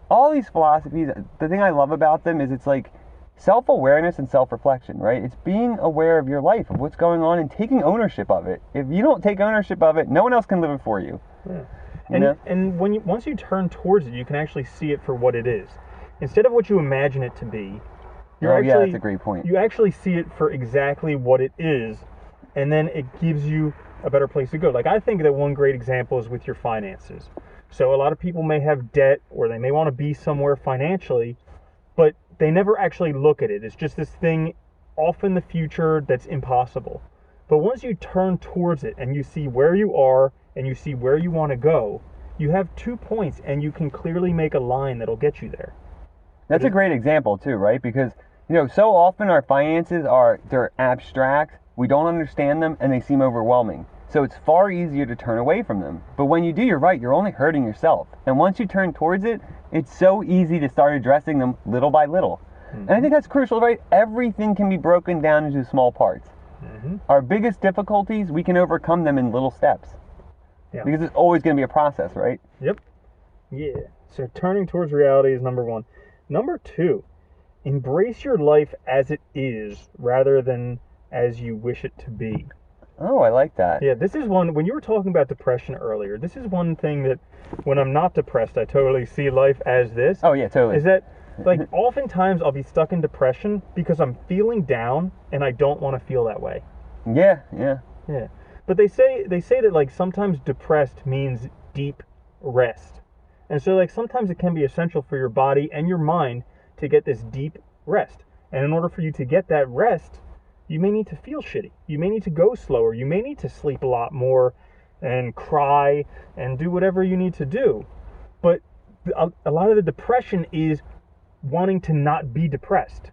B: all these philosophies, the thing I love about them is it's like self-awareness and self-reflection, right? It's being aware of your life, of what's going on, and taking ownership of it. If you don't take ownership of it, no one else can live it for you.
A: Yeah. And once you turn towards it, you can actually see it for what it is. Instead of what you imagine it to be,
B: that's a great point.
A: You actually see it for exactly what it is, and then it gives you a better place to go. Like, I think that one great example is with your finances. So a lot of people may have debt, or they may want to be somewhere financially, but they never actually look at it. It's just this thing off in the future that's impossible. But once you turn towards it and you see where you are and you see where you want to go, you have 2 points and you can clearly make a line that'll get you there.
B: That's a great example too, right? Because, you know, so often our finances they're abstract, we don't understand them, and they seem overwhelming. So it's far easier to turn away from them. But when you do, you're right, you're only hurting yourself. And once you turn towards it, it's so easy to start addressing them little by little. Mm-hmm. And I think that's crucial, right? Everything can be broken down into small parts. Mm-hmm. Our biggest difficulties, we can overcome them in little steps. Yeah. Because it's always going to be a process, right?
A: Yep. Yeah. So turning towards reality is number 1. Number 2, embrace your life as it is rather than as you wish it to be.
B: Oh, I like that.
A: Yeah, this is one, when you were talking about depression earlier, this is one thing that when I'm not depressed, I totally see life as this.
B: Oh, yeah, totally.
A: Is that, like, oftentimes I'll be stuck in depression because I'm feeling down and I don't want to feel that way.
B: Yeah.
A: But they say that, like, sometimes depressed means deep rest. And so, like, sometimes it can be essential for your body and your mind to get this deep rest. And in order for you to get that rest, you may need to feel shitty. You may need to go slower. You may need to sleep a lot more and cry and do whatever you need to do. But a lot of the depression is wanting to not be depressed.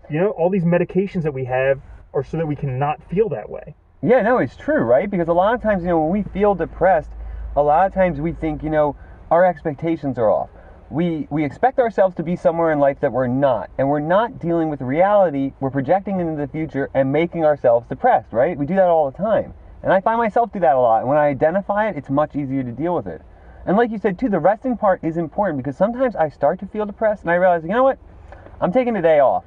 A: You know, all these medications that we have are so that we can not feel that way.
B: Yeah, no, it's true, right? Because a lot of times, you know, when we feel depressed, a lot of times we think, you know, our expectations are off. We expect ourselves to be somewhere in life that we're not, and we're not dealing with reality. We're projecting into the future and making ourselves depressed, right? We do that all the time. And I find myself do that a lot. And when I identify it, it's much easier to deal with it. And like you said too, the resting part is important, because sometimes I start to feel depressed and I realize, you know what? I'm taking a day off.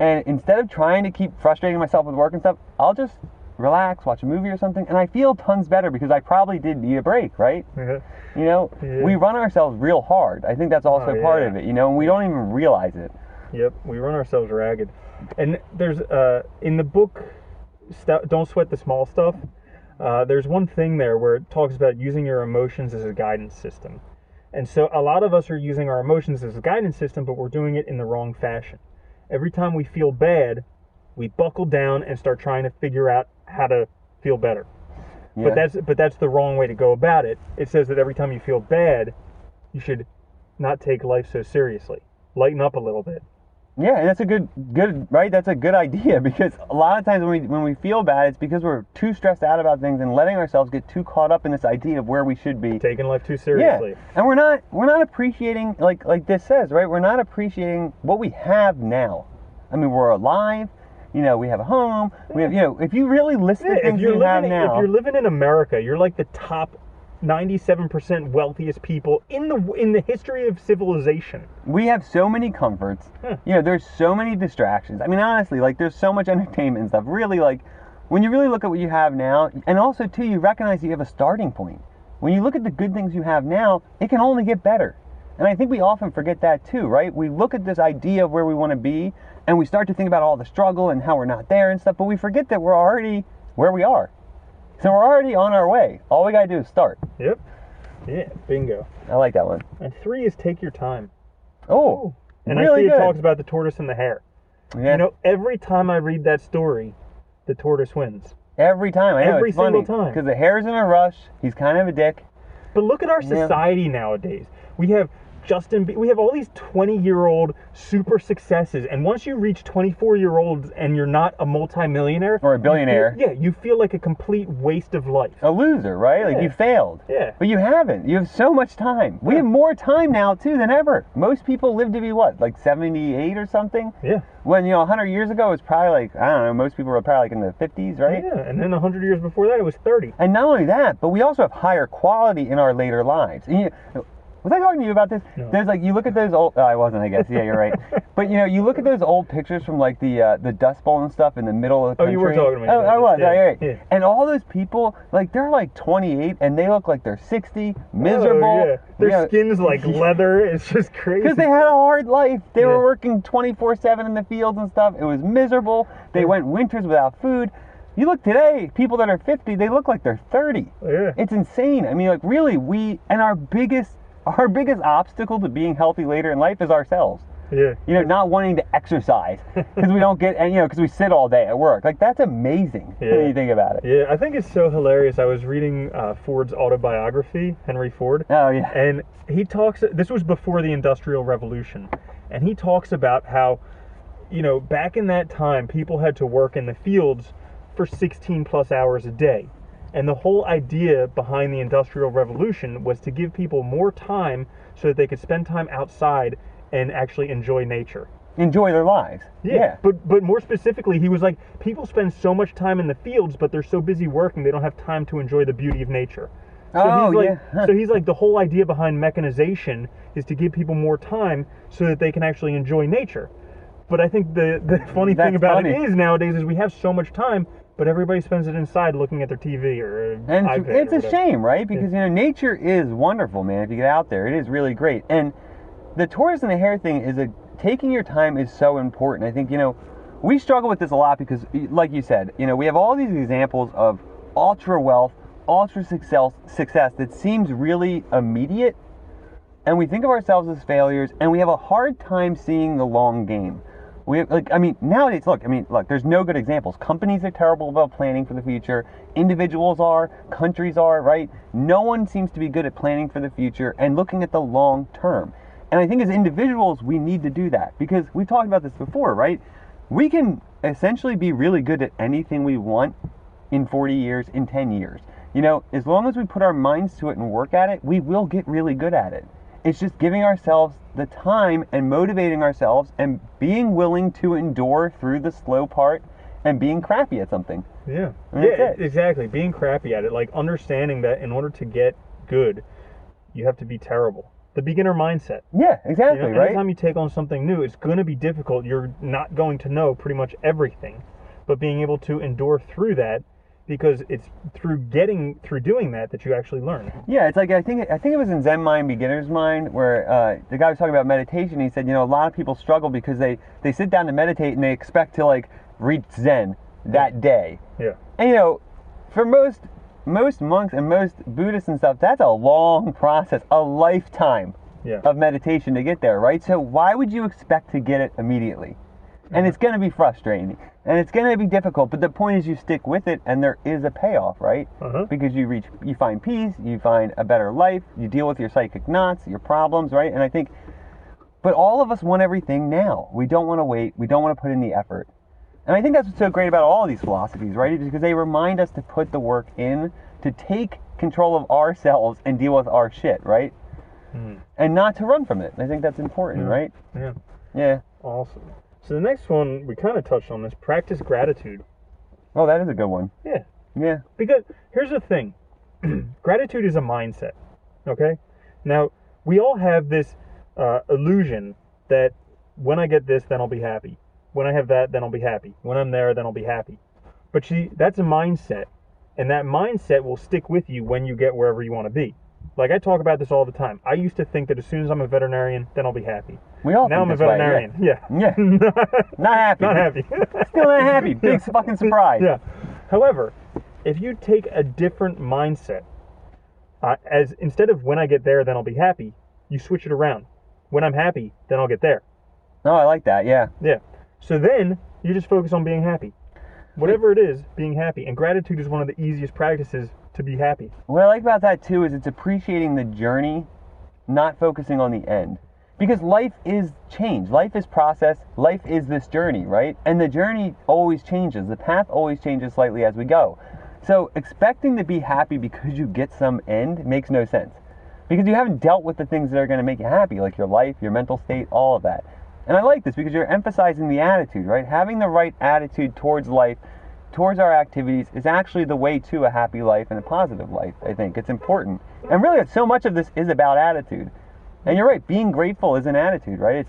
B: And instead of trying to keep frustrating myself with work and stuff, I'll just relax, watch a movie or something, and I feel tons better because I probably did need a break, right?
A: Yeah.
B: You know, we run ourselves real hard. I think that's also part of it, you know, and we don't even realize it.
A: Yep, we run ourselves ragged. And there's, in the book, Don't Sweat the Small Stuff, there's one thing there where it talks about using your emotions as a guidance system. And so a lot of us are using our emotions as a guidance system, but we're doing it in the wrong fashion. Every time we feel bad, we buckle down and start trying to figure out how to feel better. Yeah. But that's the wrong way to go about it. It says that every time you feel bad, you should not take life so seriously. Lighten up a little bit.
B: Yeah, and that's a good right? That's a good idea, because a lot of times when we feel bad, it's because we're too stressed out about things and letting ourselves get too caught up in this idea of where we should be.
A: Taking life too seriously.
B: Yeah. And we're not appreciating, like this says, right? We're not appreciating what we have now. I mean, we're alive. You know, we have a home. We have, you know, if you really list the things you have now.
A: If you're living in America, you're like the top 97% wealthiest people in the history of civilization.
B: We have so many comforts. You know, there's so many distractions. I mean, honestly, like, there's so much entertainment and stuff. Really, like, when you really look at what you have now, and also, too, you recognize you have a starting point. When you look at the good things you have now, it can only get better. And I think we often forget that, too, right? We look at this idea of where we want to be, and we start to think about all the struggle and how we're not there and stuff, but we forget that we're already where we are. So we're already on our way. All we got to do is start.
A: Yep. Yeah, bingo.
B: I like that one.
A: And 3 is take your time.
B: Oh,
A: and
B: really
A: I see
B: good.
A: It talks about the tortoise and the hare.
B: Yeah.
A: You know, every time I read that story, the tortoise wins.
B: Every time. I know,
A: every
B: it's funny,
A: single time.
B: because the hare's in a rush. He's kind of a dick.
A: But look at our society nowadays. We have we have all these 20-year-old super successes, and once you reach 24-year-olds and you're not a multimillionaire
B: or a billionaire,
A: you feel like a complete waste of life.
B: A loser, right? Like, you failed.
A: Yeah.
B: But you haven't. You have so much time. We have more time now, too, than ever. Most people live to be, what, like 78 or something?
A: Yeah.
B: When, 100 years ago, it was probably like, I don't know, most people were probably like in the 50s, right?
A: Yeah, and then 100 years before that, it was 30.
B: And not only that, but we also have higher quality in our later lives. And was I talking to you about this?
A: No.
B: There's like, you look at those old, I wasn't, I guess. Yeah, you're right. But you look at those old pictures from like the Dust Bowl and stuff in the middle of the country.
A: Oh, you were talking to me
B: Oh,
A: about
B: I was.
A: this. Yeah.
B: Right.
A: Yeah.
B: And all those people, like, they're like 28 and they look like they're 60, miserable.
A: Oh, yeah. Their skin's like leather. It's just crazy.
B: Because they had a hard life. They were working 24/7 in the fields and stuff. It was miserable. They went winters without food. You look today, people that are 50, they look like they're 30.
A: Yeah.
B: It's insane. I mean, like, really, our biggest obstacle to being healthy later in life is ourselves.
A: Yeah.
B: Not wanting to exercise because we don't get, and because we sit all day at work. Like, that's amazing when you think about it.
A: Yeah, I think it's so hilarious. I was reading Ford's autobiography, Henry Ford.
B: Oh, yeah.
A: And he talks, this was before the Industrial Revolution, and he talks about how, back in that time, people had to work in the fields for 16 plus hours a day. And the whole idea behind the Industrial Revolution was to give people more time so that they could spend time outside and actually enjoy nature.
B: Enjoy their lives. Yeah.
A: But more specifically, he was like, people spend so much time in the fields, but they're so busy working, they don't have time to enjoy the beauty of nature. So he's like, the whole idea behind mechanization is to give people more time so that they can actually enjoy nature. But I think the funny thing about it is nowadays is we have so much time, but everybody spends it inside looking at their TV or iPad.
B: It's a shame, right? Because, nature is wonderful, man. If you get out there, it is really great. And the tortoise and the hare thing is taking your time is so important. I think, we struggle with this a lot because, like you said, we have all these examples of ultra wealth, ultra success that seems really immediate. And we think of ourselves as failures, and we have a hard time seeing the long game. Nowadays, look, there's no good examples. Companies are terrible about planning for the future. Individuals are, countries are, right? No one seems to be good at planning for the future and looking at the long term. And I think as individuals, we need to do that because we've talked about this before, right? We can essentially be really good at anything we want in 40 years, in 10 years. As long as we put our minds to it and work at it, we will get really good at it. It's just giving ourselves the time and motivating ourselves and being willing to endure through the slow part and being crappy at something.
A: Yeah.
B: That's it.
A: Exactly. Being crappy at it. Like understanding that in order to get good, you have to be terrible. The beginner mindset.
B: Yeah, exactly, right?
A: Anytime you take on something new, it's going to be difficult. You're not going to know pretty much everything. But being able to endure through that, because it's through doing that you actually learn.
B: Yeah, it's like I think it was in Zen Mind, Beginner's Mind, where the guy was talking about meditation. He said, a lot of people struggle because they sit down to meditate and they expect to like reach Zen that day.
A: Yeah.
B: And for most monks and most Buddhists and stuff, that's a long process, a lifetime of meditation to get there, right? So why would you expect to get it immediately? And it's going to be frustrating, and it's going to be difficult, but the point is you stick with it, and there is a payoff, right? Because you find peace, you find a better life, you deal with your psychic knots, your problems, right? And I think, but all of us want everything now. We don't want to wait. We don't want to put in the effort. And I think that's what's so great about all of these philosophies, right? Because they remind us to put the work in, to take control of ourselves and deal with our shit, right? And not to run from it. I think that's important, right? Yeah.
A: Awesome. So the next one, we kind of touched on this, practice gratitude.
B: Oh, that is a good one.
A: Yeah. Because here's the thing. Gratitude is a mindset, okay? Now, we all have this illusion that when I get this, then I'll be happy. When I have that, then I'll be happy. When I'm there, then I'll be happy. But that's a mindset. And that mindset will stick with you when you get wherever you want to be. Like, I talk about this all the time. I used to think that as soon as I'm a veterinarian, then I'll be happy.
B: We all
A: now
B: think
A: I'm a
B: this way,
A: veterinarian.
B: Yeah. Not happy.
A: Not happy.
B: Still not happy. Big fucking surprise.
A: Yeah. However, if you take a different mindset, as instead of when I get there, then I'll be happy, you switch it around. When I'm happy, then I'll get there.
B: Oh, I like that. Yeah.
A: Yeah. So then you just focus on being happy. Whatever it is, being happy. And gratitude is one of the easiest practices to be happy.
B: What I like about that too is it's appreciating the journey, not focusing on the end. Because life is change. Life is process. Life is this journey, right? And the journey always changes. The path always changes slightly as we go. So expecting to be happy because you get some end makes no sense. Because you haven't dealt with the things that are going to make you happy, like your life, your mental state, all of that. And I like this because you're emphasizing the attitude, right? Having the right attitude towards life, towards our activities, is actually the way to a happy life and a positive life, I think. It's important. And really, so much of this is about attitude. And you're right, being grateful is an attitude, right?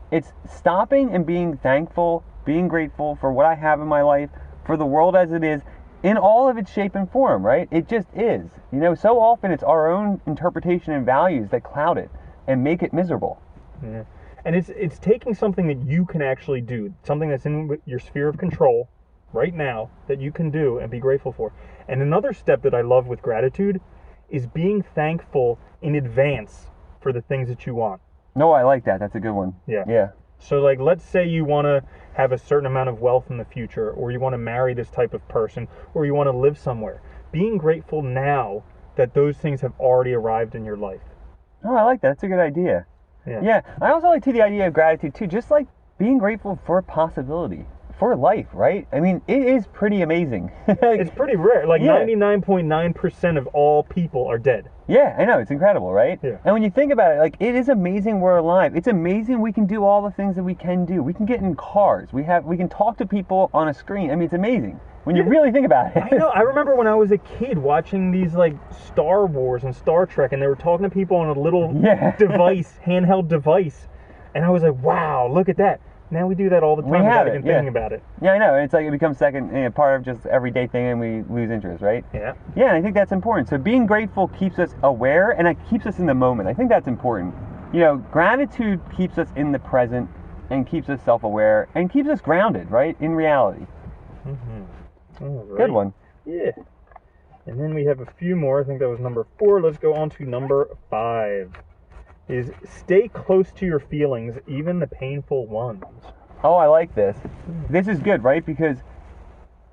B: It's stopping and being thankful, being grateful for what I have in my life, for the world as it is, in all of its shape and form, right? It just is. So often it's our own interpretation and values that cloud it and make it miserable.
A: Yeah. And it's taking something that you can actually do, something that's in your sphere of control right now that you can do and be grateful for. And another step that I love with gratitude is being thankful in advance for the things that you want.
B: No, I like that. That's a good one. Yeah.
A: So like, let's say you want to have a certain amount of wealth in the future, or you want to marry this type of person, or you want to live somewhere. Being grateful now that those things have already arrived in your life.
B: Oh, I like that. That's a good idea. Yeah. I also like the idea of gratitude too, just like being grateful for possibility, for life, right? I mean, it is pretty amazing.
A: It's pretty rare. Like 99.9% of all people are dead.
B: Yeah, I know. It's incredible, right?
A: Yeah.
B: And when you think about it, like, it is amazing we're alive. It's amazing we can do all the things that we can do. We can get in cars. We can talk to people on a screen. I mean, it's amazing when you really think about it.
A: I know. I remember when I was a kid watching these like Star Wars and Star Trek, and they were talking to people on a little device, handheld device, and I was like, wow, look at that. Now we do that all the time without even thinking about it.
B: Yeah, I know. It's like it becomes part of just everyday thing, and we lose interest, right?
A: Yeah.
B: Yeah, and I think that's important. So being grateful keeps us aware, and it keeps us in the moment. I think that's important. Gratitude keeps us in the present, and keeps us self-aware, and keeps us grounded, right, in reality.
A: All right.
B: Good one.
A: Yeah. And then we have a few more. I think that was number 4. Let's go on to number 5. Is stay close to your feelings, even the painful ones.
B: Oh, I like this. This is good, right? Because,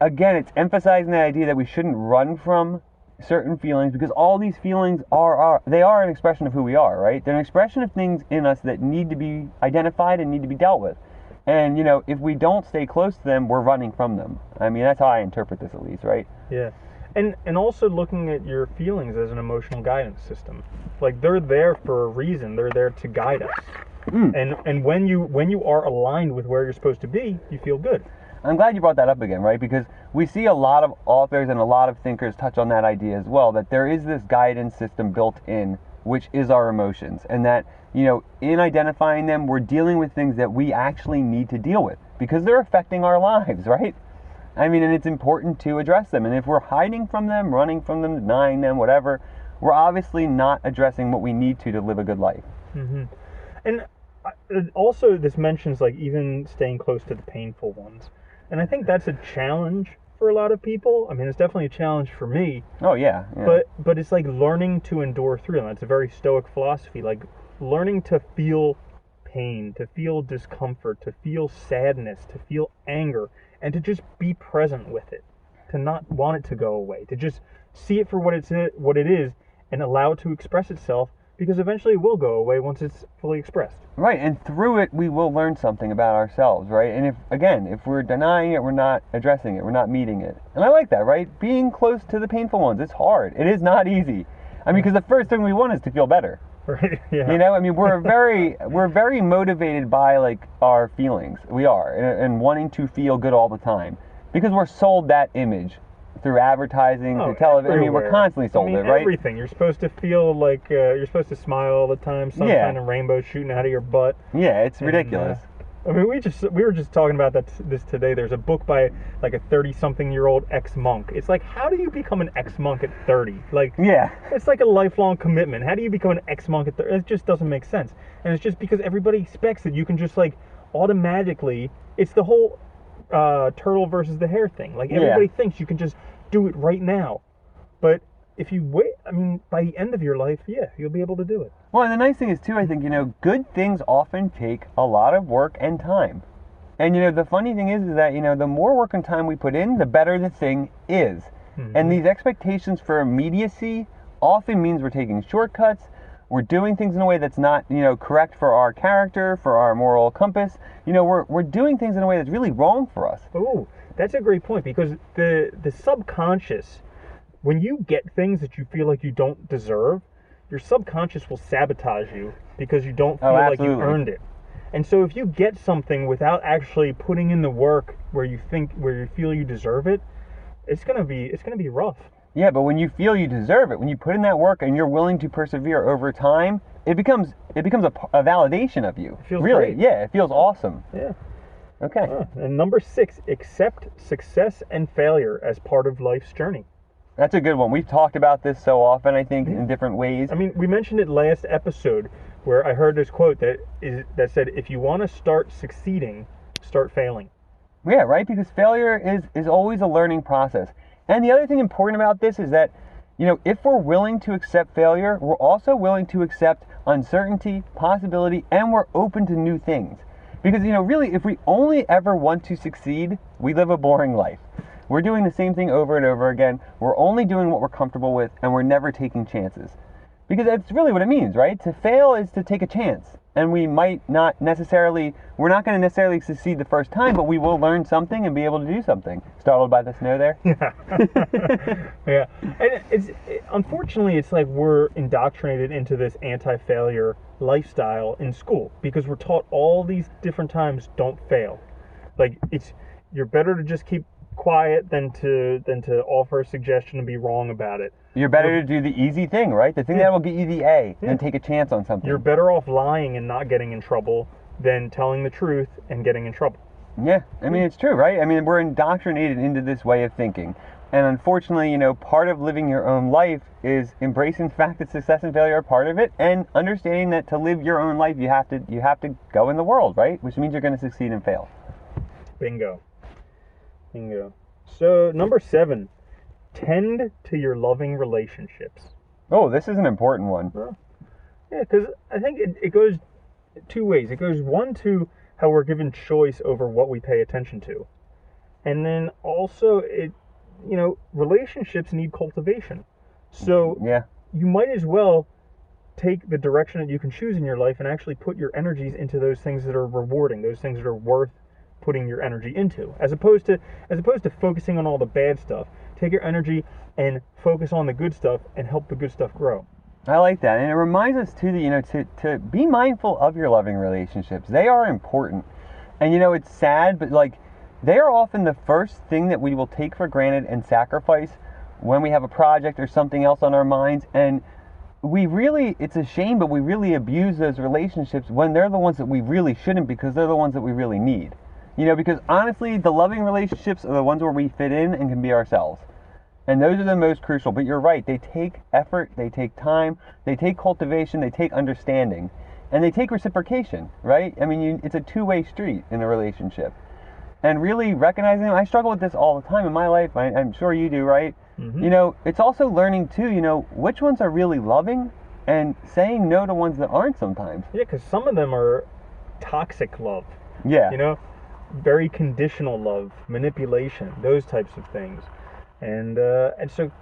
B: again, it's emphasizing the idea that we shouldn't run from certain feelings, because all these feelings are an expression of who we are, right? They're an expression of things in us that need to be identified and need to be dealt with. And, if we don't stay close to them, we're running from them. I mean, that's how I interpret this, at least, right?
A: Yeah. And also looking at your feelings as an emotional guidance system. Like, they're there for a reason. They're there to guide us. And when you are aligned with where you're supposed to be, you feel good.
B: I'm glad you brought that up again, right? Because we see a lot of authors and a lot of thinkers touch on that idea as well, that there is this guidance system built in, which is our emotions. And that, in identifying them, we're dealing with things that we actually need to deal with because they're affecting our lives, right? I mean, and it's important to address them. And if we're hiding from them, running from them, denying them, whatever, we're obviously not addressing what we need to live a good life.
A: Mm-hmm. And also, this mentions like even staying close to the painful ones. And I think that's a challenge for a lot of people. I mean, it's definitely a challenge for me.
B: Oh, yeah.
A: But it's like learning to endure through them. It's a very Stoic philosophy, like learning to feel pain, to feel discomfort, to feel sadness, to feel anger, and to just be present with it, to not want it to go away, to just see it for what it is and allow it to express itself, because eventually it will go away once it's fully expressed.
B: Right, and through it we will learn something about ourselds, right? And if we're denying it, we're not addressing it, we're not meeting it. And I like that, right? Being close to the painful ones, it's hard. It is not easy. I mean, because the first thing we want is to feel better.
A: Right. Yeah.
B: I mean, we're very motivated by like our feelings. We are, and wanting to feel good all the time because we're sold that image through advertising, through television. I mean, we're constantly sold it, right?
A: Everything. You're supposed to feel like you're supposed to smile all the time. Sunshine and rainbows shooting out of your butt.
B: Yeah, it's ridiculous.
A: I mean, we were just talking about this today. There's a book by like a 30-something-year-old ex-monk. It's like, how do you become an ex-monk at 30? Like,
B: yeah,
A: it's like a lifelong commitment. How do you become an ex-monk at 30? It just doesn't make sense. And it's just because everybody expects that you can just like automatically. It's the whole turtle versus the hare thing. Like, everybody thinks you can just do it right now, but if you wait, I mean, by the end of your life, you'll be able to do it.
B: Well, and the nice thing is, too, I think, good things often take a lot of work and time. And, the funny thing is that, the more work and time we put in, the better the thing is. Mm-hmm. And these expectations for immediacy often means we're taking shortcuts, we're doing things in a way that's not, correct for our character, for our moral compass. We're doing things in a way that's really wrong for us.
A: Oh, that's a great point, because the subconscious, when you get things that you feel like you don't deserve, your subconscious will sabotage you because you don't feel like you earned it. And so if you get something without actually putting in the work where you feel you deserve it, it's gonna be rough.
B: Yeah, but when you feel you deserve it, when you put in that work and you're willing to persevere over time, it becomes a validation of you.
A: It feels
B: really
A: great.
B: Yeah, it feels awesome.
A: Yeah.
B: Okay.
A: And number 6, accept success and failure as part of life's journey.
B: That's a good one. We've talked about this so often, I think, in different ways.
A: I mean, we mentioned it last episode where I heard this quote that said, if you want to start succeeding, start failing.
B: Yeah, right? Because failure is always a learning process. And the other thing important about this is that, if we're willing to accept failure, we're also willing to accept uncertainty, possibility, and we're open to new things. Because, really, if we only ever want to succeed, we live a boring life. We're doing the same thing over and over again. We're only doing what we're comfortable with, and we're never taking chances. Because that's really what it means, right? To fail is to take a chance. And we're not going to necessarily succeed the first time, but we will learn something and be able to do something. Startled by the snow there?
A: Yeah. Yeah. And unfortunately, it's like we're indoctrinated into this anti-failure lifestyle in school because we're taught all these different times, don't fail. Like, you're better to just keep quiet than to offer a suggestion and be wrong about it.
B: You're better to do the easy thing, right? The thing that will get you the A and take a chance on something.
A: You're better off lying and not getting in trouble than telling the truth and getting in trouble.
B: Yeah, I mean, it's true, right? I mean, we're indoctrinated into this way of thinking. And unfortunately, part of living your own life is embracing the fact that success and failure are part of it, and understanding that to live your own life, you have to go in the world, right? Which means you're going to succeed and fail.
A: Bingo. So, number 7, tend to your loving relationships.
B: Oh, this is an important one.
A: Well, yeah, because I think it goes 2 ways. It goes, one, to how we're given choice over what we pay attention to. And then also, relationships need cultivation. So you might as well take the direction that you can choose in your life and actually put your energies into those things that are rewarding, those things that are worth putting your energy into, as opposed to focusing on all the bad stuff. take your energy and focus on the good stuff and help the good stuff grow.
B: I like that. And it reminds us too that, to be mindful of your loving relationships. They are important. And it's sad, but like, they are often the first thing that we will take for granted and sacrifice when we have a project or something else on our minds. And it's a shame, but we really abuse those relationships when they're the ones that we really shouldn't, because they're the ones that we really need. Because honestly, the loving relationships are the ones where we fit in and can be ourselves. And those are the most crucial. But you're right, they take effort, they take time, they take cultivation, they take understanding, and they take reciprocation, right? I mean, it's a two-way street in a relationship. And really recognizing them, I struggle with this all the time in my life. I'm sure you do, right? Mm-hmm. It's also learning too, which ones are really loving and saying no to ones that aren't sometimes.
A: Yeah, because some of them are toxic love.
B: Yeah.
A: Very conditional love, manipulation, those types of things. And so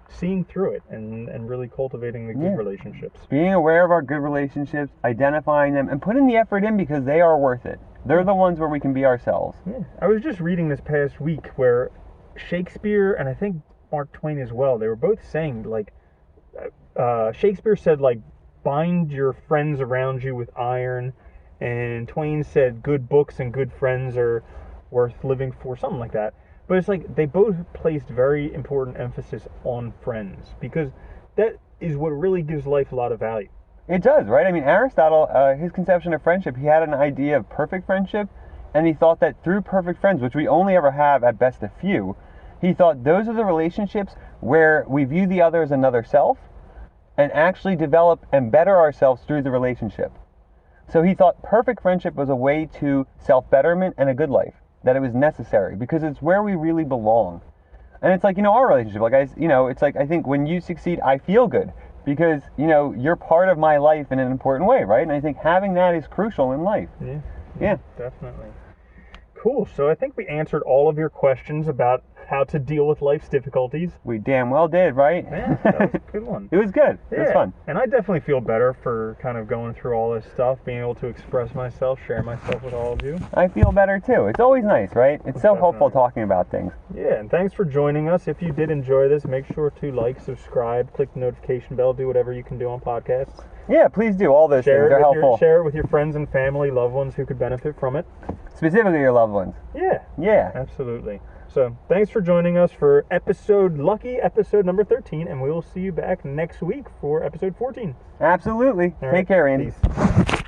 A: seeing through it and really cultivating the good relationships.
B: Being aware of our good relationships, identifying them, and putting the effort in because they are worth it. They're the ones where we can be ourselves.
A: Yeah. I was just reading this past week where Shakespeare, and I think Mark Twain as well, they were both saying, like, Shakespeare said, like, bind your friends around you with iron, and Twain said good books and good friends are worth living for, something like that. But it's like they both placed very important emphasis on friends, because that is what really gives life a lot of value.
B: It does, right? I mean, Aristotle, his conception of friendship, he had an idea of perfect friendship, and he thought that through perfect friends, which we only ever have at best a few, he thought those are the relationships where we view the other as another self and actually develop and better ourselves through the relationship. So he thought perfect friendship was a way to self-betterment and a good life, that it was necessary because it's where we really belong. And it's like, our relationship, like it's like, I think when you succeed, I feel good because, you're part of my life in an important way, right? And I think having that is crucial in life.
A: Yeah, definitely. Cool. So I think we answered all of your questions about how to deal with life's difficulties.
B: We damn well did, right?
A: Yeah, that was a good one.
B: It was good.
A: Yeah.
B: It was fun.
A: And I definitely feel better for kind of going through all this stuff, being able to express myself, share myself with all of you.
B: I feel better too. It's always nice, right? It's so helpful talking about things.
A: Yeah, and thanks for joining us. If you did enjoy this, make sure to like, subscribe, click the notification bell, do whatever you can do on podcasts.
B: Yeah, please do. All those things. They're helpful.
A: Share it with your friends and family, loved ones who could benefit from it.
B: Specifically your loved ones.
A: Yeah. Absolutely. So thanks for joining us for lucky episode number 13, and we will see you back next week for episode 14.
B: Absolutely. Take care, Andy.
A: Peace.